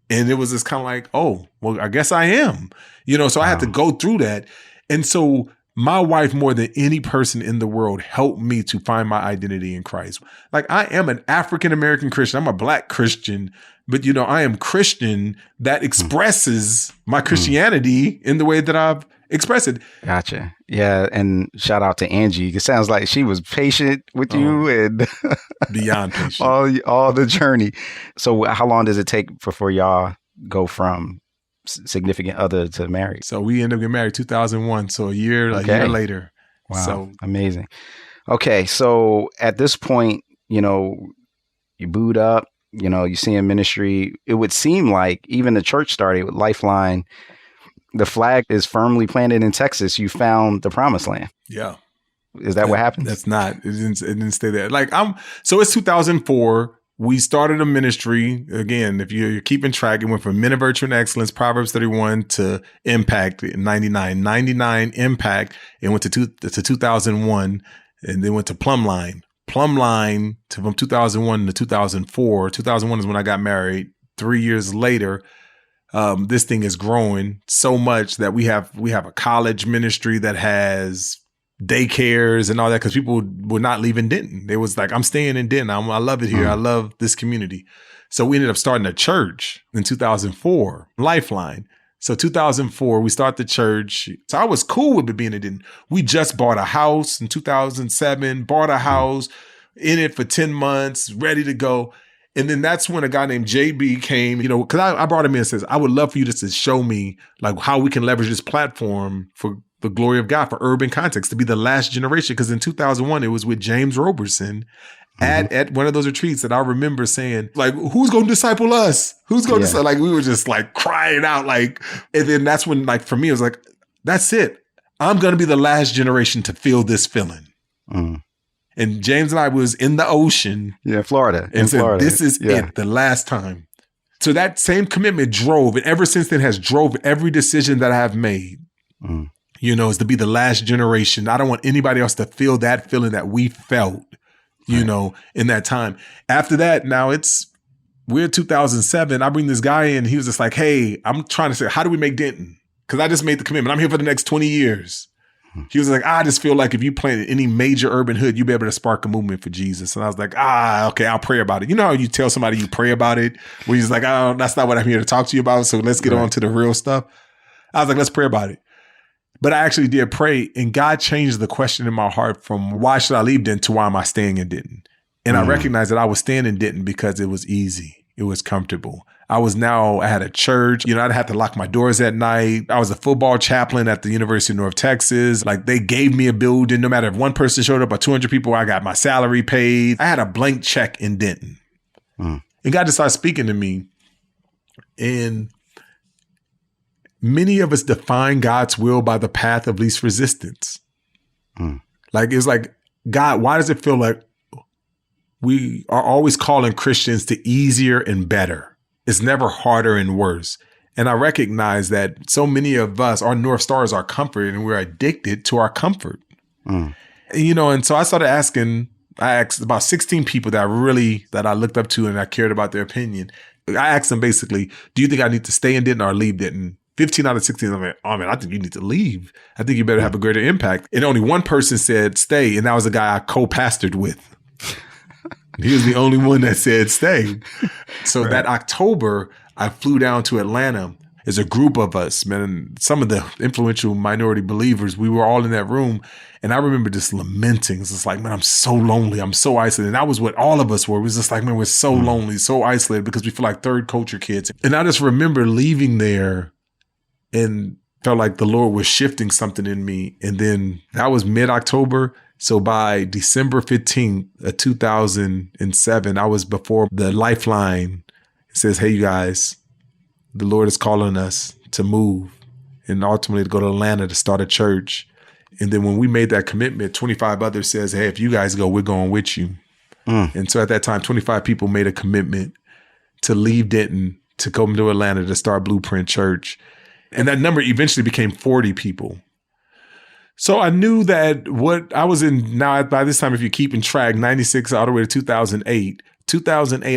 And it was just kind of like, oh, well, I guess I am. So I had to go through that. And so my wife, more than any person in the world, helped me to find my identity in Christ. Like, I am an African-American Christian. I'm a black Christian. But, I am Christian that expresses my Christianity in the way that I've expressed it. Gotcha. Yeah. And shout out to Angie. It sounds like she was patient with you and beyond patient. all the journey. So how long does it take before y'all go from significant other to married? So we ended up getting married 2001. So a year later. Wow. So amazing. Okay. So at this point, you boot up. You see in ministry, it would seem like even the church started with Lifeline. The flag is firmly planted in Texas. You found the promised land. Yeah. Is that what happened? That's not. It didn't stay there. So it's 2004. We started a ministry. Again, if you're keeping track, it went from Men of Virtue and Excellence, Proverbs 31 to Impact in 99. 99 Impact. It went to 2001 and then went to Plumline. Plumline from 2001 to 2004. 2001 is when I got married. 3 years later, this thing is growing so much that we have a college ministry that has daycares and all that, because people were not leaving Denton. They was like, I'm staying in Denton. I love it here. I love this community. So we ended up starting a church in 2004, Lifeline. So 2004, we start the church. So I was cool with it being in Denton. We just bought a house in 2007, bought a house in it for 10 months, ready to go. And then that's when a guy named JB came, because I brought him in and says, I would love for you just to show me like how we can leverage this platform for the glory of God, for urban context, to be the last generation. Because in 2001, it was with James Roberson at one of those retreats. And I remember saying, like, who's going to disciple us? Who's going to disciple? Like, we were just like crying out, like, and then that's when, like, for me, it was like, that's it. I'm going to be the last generation to feel this feeling. And James and I was in the ocean. Yeah, Florida. And said, this is it, the last time. So that same commitment drove, and ever since then has drove every decision that I have made, you know, is to be the last generation. I don't want anybody else to feel that feeling that we felt, you know, in that time. After that, now we're 2007. I bring this guy in. He was just like, hey, I'm trying to say, how do we make Denton? Because I just made the commitment. I'm here for the next 20 years. He was like, I just feel like if you plant in any major urban hood, you'll be able to spark a movement for Jesus. And I was like, okay, I'll pray about it. You know how you tell somebody you pray about it? Where he's like, oh, that's not what I'm here to talk to you about. So let's get on to the real stuff. I was like, let's pray about it. But I actually did pray, and God changed the question in my heart from why should I leave Denton to why am I staying in Denton? And I recognized that I was staying in Denton because it was easy. It was comfortable. I had a church, you know, I'd have to lock my doors at night. I was a football chaplain at the University of North Texas. Like, they gave me a building. No matter if one person showed up or 200 people, I got my salary paid. I had a blank check in Denton. And God just started speaking to me. And many of us define God's will by the path of least resistance. Like, it's like, God, why does it feel like we are always calling Christians to easier and better? It's never harder and worse. And I recognize that so many of us, our North Star is our comfort, and we're addicted to our comfort. You know, and so I started asking, I asked about 16 people that I looked up to and I cared about their opinion. I asked them basically, do you think I need to stay in Denton or leave Denton? 15 out of 16, I'm like, oh man, I think you need to leave. I think you better have a greater impact. And only one person said stay, and that was the guy I co-pastored with. He was the only one that said stay. So that October, I flew down to Atlanta as a group of us, man, some of the influential minority believers. We were all in that room. And I remember just lamenting. It's just like, man, I'm so lonely. I'm so isolated. And that was what all of us were. It was just like, man, we're so lonely, so isolated because we feel like third culture kids. And I just remember leaving there and felt like the Lord was shifting something in me. And then that was mid-October. So by December 15th of 2007, I was before the Lifeline. It says, hey, you guys, the Lord is calling us to move and ultimately to go to Atlanta to start a church. And then when we made that commitment, 25 others says, hey, if you guys go, we're going with you. And so at that time, 25 people made a commitment to leave Denton, to come to Atlanta to start Blueprint Church. And that number eventually became 40 people. So I knew that what I was in now, by this time, if you're keeping track, 96 all the way to 2008,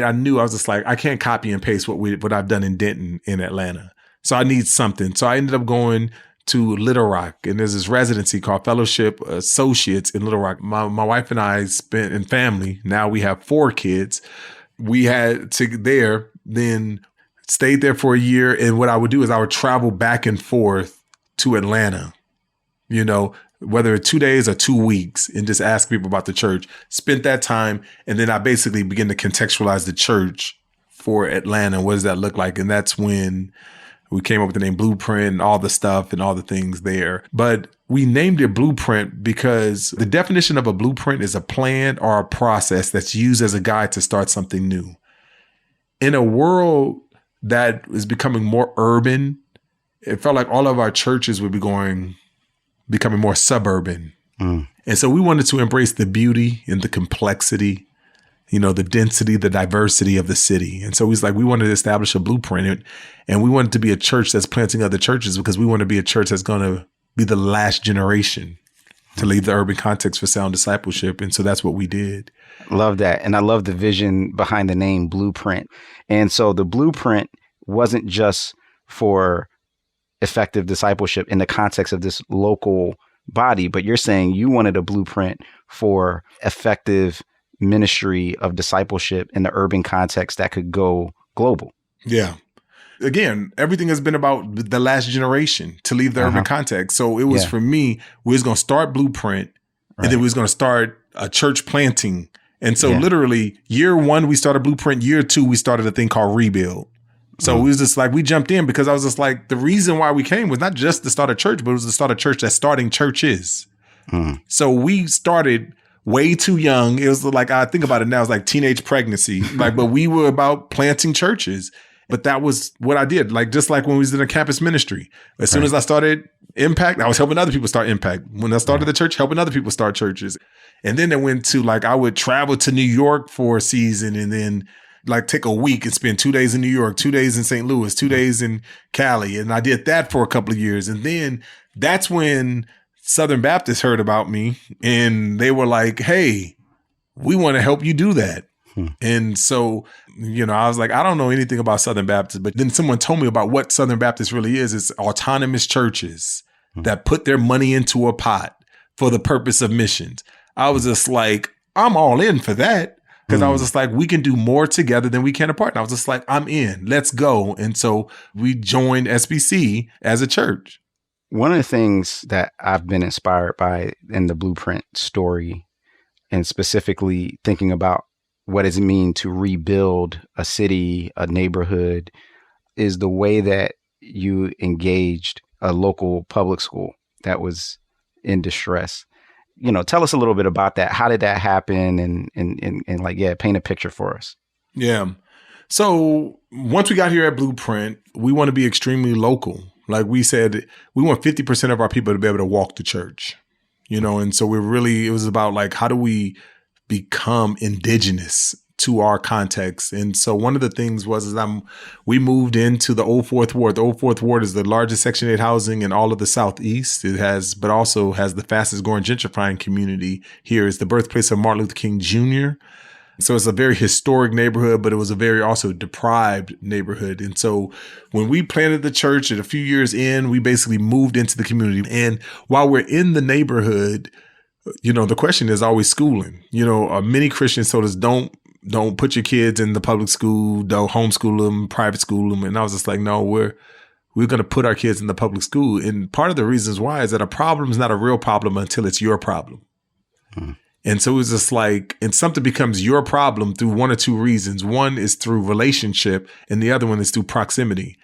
I knew I was just like, I can't copy and paste what I've done in Denton in Atlanta. So I need something. So I ended up going to Little Rock, and there's this residency called Fellowship Associates in Little Rock. My wife and I spent in family. Now we have 4 kids. We had to there, then stayed there for a year. And what I would do is I would travel back and forth to Atlanta, you know, whether 2 days or 2 weeks, and just ask people about the church. Spent that time. And then I basically began to contextualize the church for Atlanta. What does that look like? And that's when we came up with the name Blueprint and all the stuff and all the things there. But we named it Blueprint because the definition of a blueprint is a plan or a process that's used as a guide to start something new. In a world that is becoming more urban, it felt like all of our churches would be becoming more suburban. And so we wanted to embrace the beauty and the complexity, you know, the density, the diversity of the city. And so we wanted to establish a blueprint, and we wanted to be a church that's planting other churches because we want to be a church that's going to be the last generation to leave the urban context for sound discipleship. And so that's what we did. Love that. And I love the vision behind the name Blueprint. And so the blueprint wasn't just for effective discipleship in the context of this local body, but you're saying you wanted a blueprint for effective ministry of discipleship in the urban context that could go global. Yeah. Again, everything has been about the last generation to leave the urban context. So it was for me, we was going to start Blueprint, and then we was going to start a church planting. And so literally year 1, we started Blueprint. Year 2, we started a thing called Rebuild. So it was just like, we jumped in because I was just like, the reason why we came was not just to start a church, but it was to start a church that's starting churches. So we started way too young. It was like, I think about it now, it's like teenage pregnancy. Like, but we were about planting churches. But that was what I did. Like, just like when we was in a campus ministry. As soon as I started Impact, I was helping other people start Impact. When I started the church, helping other people start churches. And then it went to like, I would travel to New York for a season and then like take a week and spend 2 days in New York, 2 days in St. Louis, 2 days in Cali. And I did that for a couple of years. And then that's when Southern Baptists heard about me and they were like, hey, we want to help you do that. And so, I was like, I don't know anything about Southern Baptists, but then someone told me about what Southern Baptists really is. It's autonomous churches that put their money into a pot for the purpose of missions. I was just like, I'm all in for that. Because I was just like, we can do more together than we can apart. And I was just like, I'm in, let's go. And so we joined SBC as a church. One of the things that I've been inspired by in the Blueprint story, and specifically thinking about what does it mean to rebuild a city, a neighborhood, is the way that you engaged a local public school that was in distress. Tell us a little bit about that. How did that happen? And paint a picture for us. Yeah. So once we got here at Blueprint, we want to be extremely local. Like we said, we want 50% of our people to be able to walk to church, and so it was about like, how do we become indigenous to our context? And so one of the things we moved into the Old Fourth Ward. The Old Fourth Ward is the largest Section 8 housing in all of the Southeast. But also has the fastest growing gentrifying community here. It's the birthplace of Martin Luther King Jr. So it's a very historic neighborhood, but it was a very also deprived neighborhood. And so when we planted the church at a few years in, we basically moved into the community. And while we're in the neighborhood, the question is always schooling. Many Christians told us, don't put your kids in the public school, don't homeschool them, private school them. And I was just like, no, we're going to put our kids in the public school. And part of the reasons why is that a problem is not a real problem until it's your problem. And so it was just like, and something becomes your problem through one or two reasons. One is through relationship and the other one is through proximity.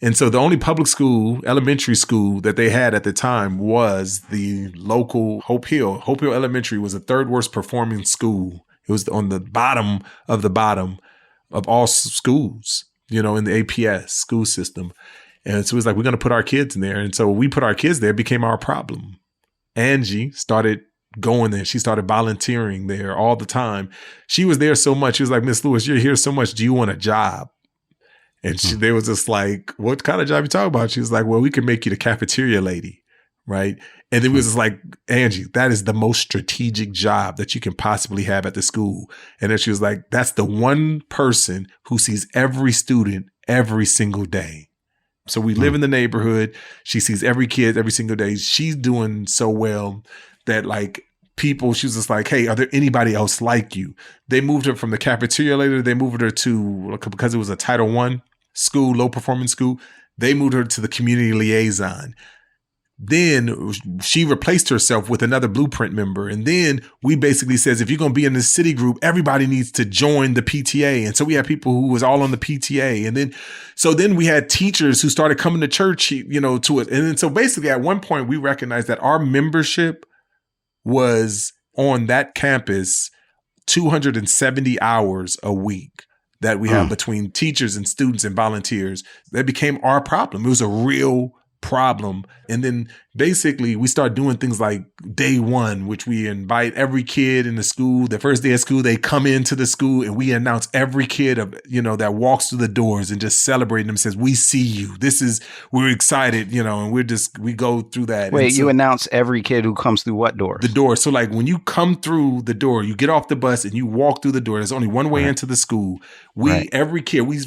And so the only public school, elementary school that they had at the time was the local Hope Hill. Hope Hill Elementary was the third worst performing school. It was on the bottom of all schools, in the APS school system. And so it was like, we're going to put our kids in there. And so when we put our kids there, it became our problem. Angie started going there. She started volunteering there all the time. She was there so much. She was like, Miss Lewis, you're here so much. Do you want a job? And they was just like, what kind of job you talking about? She was like, well, we can make you the cafeteria lady, right? And then it was just like, Angie, that is the most strategic job that you can possibly have at the school. And then she was like, that's the one person who sees every student every single day. So we live in the neighborhood. She sees every kid every single day. She's doing so well that like people, she was just like, hey, are there anybody else like you? They moved her from the cafeteria lady. They moved her to, because it was a Title I school, low performing school, they moved her to the community liaison. Then she replaced herself with another Blueprint member. And then we basically says, if you're going to be in this city group, everybody needs to join the PTA. And so we had people who was all on the PTA. And then we had teachers who started coming to church, to us. And then so basically at one point we recognized that our membership was on that campus 270 hours a week that we have between teachers and students and volunteers. That became our problem. It was a real problem. And then basically we start doing things like day one, which we invite every kid in the school. The first day of school, they come into the school and we announce every kid that walks through the doors and just celebrating them, says, we see you. We're excited, and we go through that. Wait, you announce every kid who comes through what door? The door. So like when you come through the door, you get off the bus and you walk through the door. There's only one way into the school. Every kid, we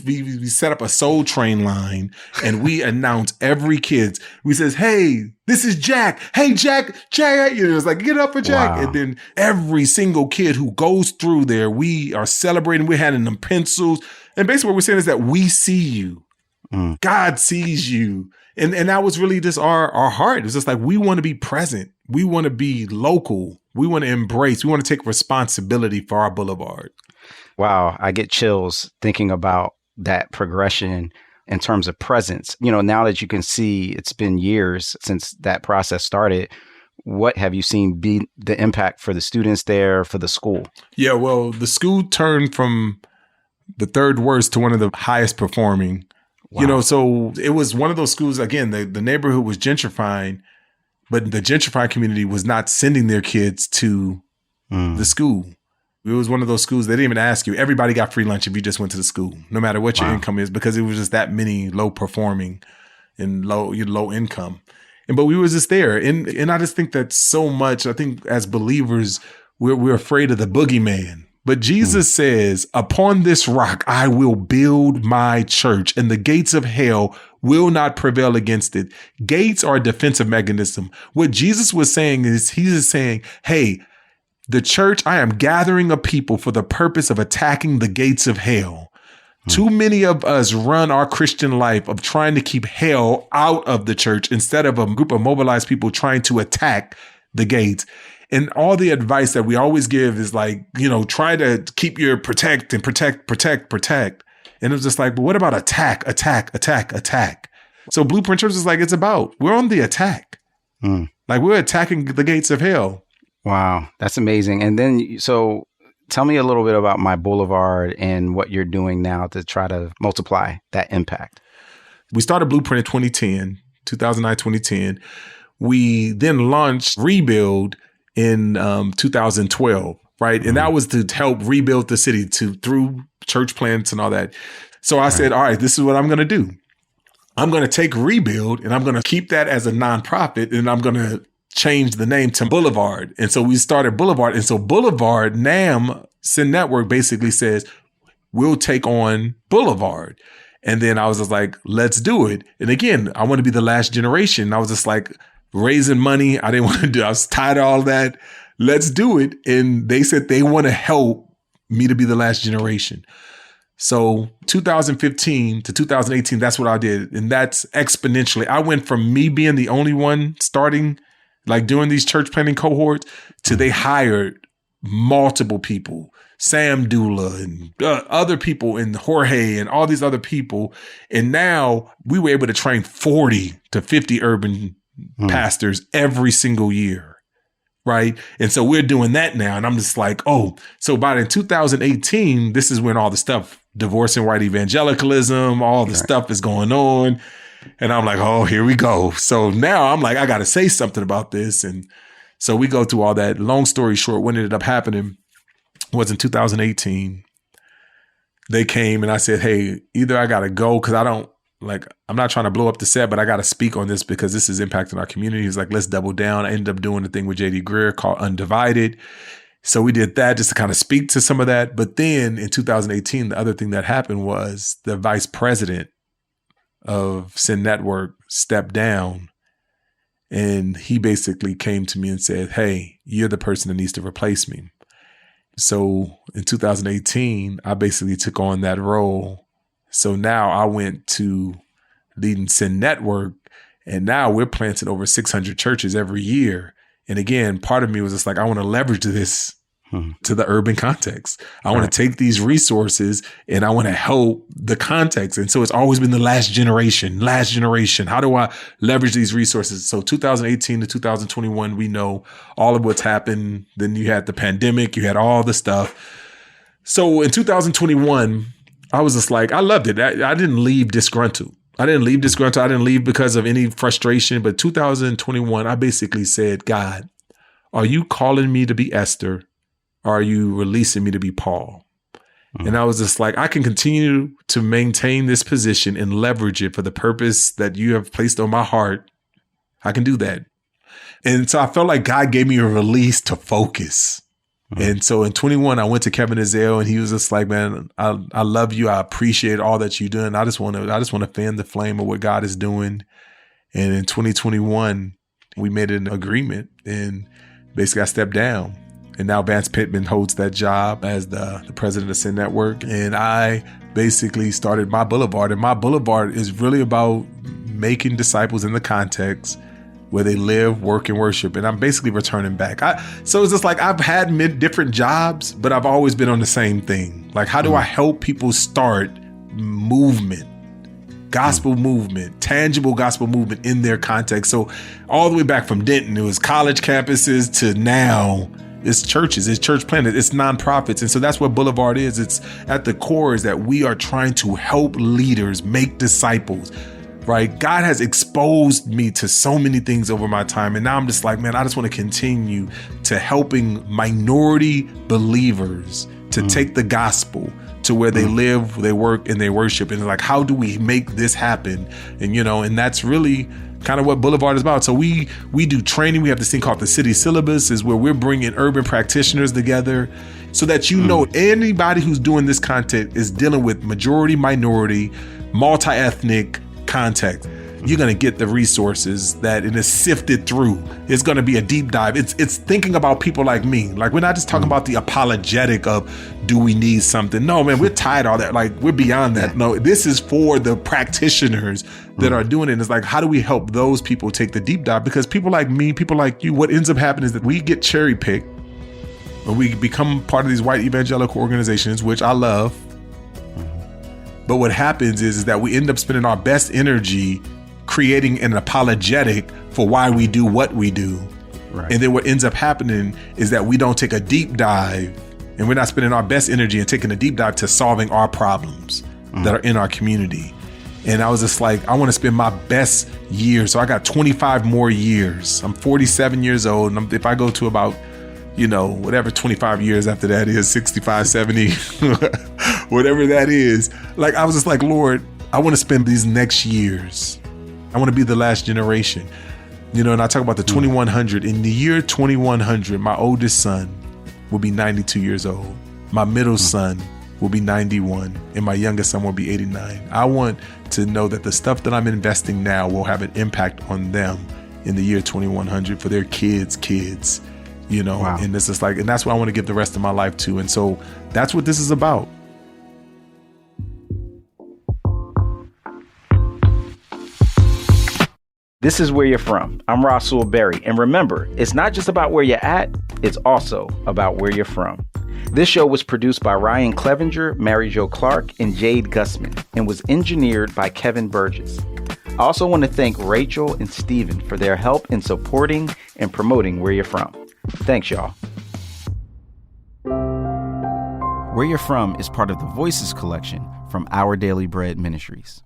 set up a Soul Train line and we announce every kid. We says, hey, this is Jack. Hey, Jack. It's like, get up for Jack. Wow. And then every single kid who goes through there, we are celebrating. We're handing them pencils. And basically what we're saying is that we see you. God sees you. And that was really just our heart. It was just like, we want to be present. We want to be local. We want to embrace. We want to take responsibility for our boulevard. Wow. I get chills thinking about that progression in terms of presence. Now that you can see it's been years since that process started, what have you seen be the impact for the students there, for the school? Yeah, well, the school turned from the third worst to one of the highest performing. Wow. So it was one of those schools, again, the neighborhood was gentrifying, but the gentrified community was not sending their kids to the school. It was one of those schools they didn't even ask you. Everybody got free lunch if you just went to the school, no matter what your income is, because it was just that many low performing and low income. But we was just there. And I just think that so much, I think as believers, we're afraid of the boogeyman. But Jesus says, upon this rock, I will build my church, and the gates of hell will not prevail against it. Gates are a defensive mechanism. What Jesus was saying is, he's saying, hey, the church, I am gathering a people for the purpose of attacking the gates of hell. Too many of us run our Christian life of trying to keep hell out of the church instead of a group of mobilized people trying to attack the gates. And all the advice that we always give is like, try to keep your protect. And it was just like, but what about attack? So Blueprint Church is like, it's about, we're on the attack. Like we're attacking the gates of hell. Wow, that's amazing. And then, so tell me a little bit about MyBLVD and what you're doing now to try to multiply that impact. We started Blueprint in 2010. We then launched Rebuild in 2012, right? And that was to help rebuild the city through church plants and all that. So I said, all right, this is what I'm going to do. I'm going to take Rebuild and I'm going to keep that as a nonprofit, and I'm going to change the name to Boulevard. And so we started Boulevard. And so Boulevard, NAM, Sin Network basically says, we'll take on Boulevard. And then I was just like, let's do it. And again, I want to be the last generation. I was just like raising money. I didn't want to do, I was tired of all that. Let's do it. And they said they want to help me to be the last generation. So 2015 to 2018, that's what I did. And that's exponentially. I went from me being the only one starting, like doing these church planting cohorts, to they hired multiple people, Sam Dula and other people, and Jorge and all these other people. And now we were able to train 40 to 50 urban pastors every single year. Right. And so we're doing that now. And I'm just like, oh, so by in 2018, this is when all the stuff, divorce and white evangelicalism, all the stuff is going on. And I'm like, oh, here we go. So now I'm like, I got to say something about this. And so we go through all that. Long story short, what ended up happening was in 2018, they came and I said, hey, either I got to go because I'm not trying to blow up the set, but I got to speak on this because this is impacting our community. He's like, let's double down. I ended up doing the thing with J.D. Greer called Undivided. So we did that just to kind of speak to some of that. But then in 2018, the other thing that happened was the vice president of Sin Network stepped down, and he basically came to me and said, hey, you're the person that needs to replace me. So in 2018, I basically took on that role. So now I went to leading Sin Network, and now we're planting over 600 churches every year. And again, part of me was just like, I want to leverage this to the urban context. I want to take these resources and I want to help the context. And so it's always been the last generation. How do I leverage these resources? So 2018 to 2021, we know all of what's happened. Then you had the pandemic, you had all the stuff. So in 2021, I was just like, I loved it. I didn't leave disgruntled. I didn't leave because of any frustration. But 2021, I basically said, God, are you calling me to be Esther? Or are you releasing me to be Paul? And I was just like, I can continue to maintain this position and leverage it for the purpose that you have placed on my heart. I can do that. And so I felt like God gave me a release to focus. And so in 21, I went to Kevin Ezell, and he was just like, man, I love you. I appreciate all that you're doing. I just want to fan the flame of what God is doing. And in 2021, we made an agreement, and basically I stepped down. And now Vance Pittman holds that job as the president of Sin Network. And I basically started MyBLVD. And MyBLVD is really about making disciples in the context where they live, work, and worship. And I'm basically returning back. So it's just like I've had different jobs, but I've always been on the same thing. Like, how do I help people start movement? gospel movement, tangible gospel movement in their context. So all the way back from Denton, it was college campuses to now it's churches, it's church planted, it's nonprofits. And so that's what Boulevard is. It's at the core is that we are trying to help leaders make disciples, right? God has exposed me to so many things over my time. And now I'm just like, man, I just want to continue to helping minority believers to take the gospel to where they live, they work, and they worship. And like, how do we make this happen? And, and that's really kind of what Boulevard is about. So we do training. We have this thing called the city syllabus, is where we're bringing urban practitioners together so that anybody who's doing this content is dealing with majority, minority, multi-ethnic context. You're going to get the resources that it is sifted through. It's going to be a deep dive. It's thinking about people like me. Like, we're not just talking about the apologetic of, do we need something? No, man, we're tired of all that. Like, we're beyond that. No, this is for the practitioners that are doing it. It's like, how do we help those people take the deep dive? Because people like me, people like you, what ends up happening is that we get cherry picked when we become part of these white evangelical organizations, which I love. But what happens is that we end up spending our best energy creating an apologetic for why we do what we do. Right. And then what ends up happening is that we don't take a deep dive, and we're not spending our best energy and taking a deep dive to solving our problems that are in our community. And I was just like, I want to spend my best years. So I got 25 more years. I'm 47 years old. And if I go to about, whatever 25 years after that is, 65, 70, whatever that is. Like, I was just like, Lord, I want to spend these next years. I want to be the last generation, and I talk about the 2100. In the year 2100, my oldest son will be 92 years old. My middle son will be 91, and my youngest son will be 89. I want to know that the stuff that I'm investing now will have an impact on them in the year 2100 for their kids, Wow. And this is like, and that's what I want to give the rest of my life to. And so that's what this is about. This is Where You're From. I'm Rasul Berry. And remember, it's not just about where you're at, it's also about where you're from. This show was produced by Ryan Clevenger, Mary Jo Clark, and Jade Gussman, and was engineered by Kevin Burgess. I also want to thank Rachel and Steven for their help in supporting and promoting Where You're From. Thanks, y'all. Where You're From is part of the Voices collection from Our Daily Bread Ministries.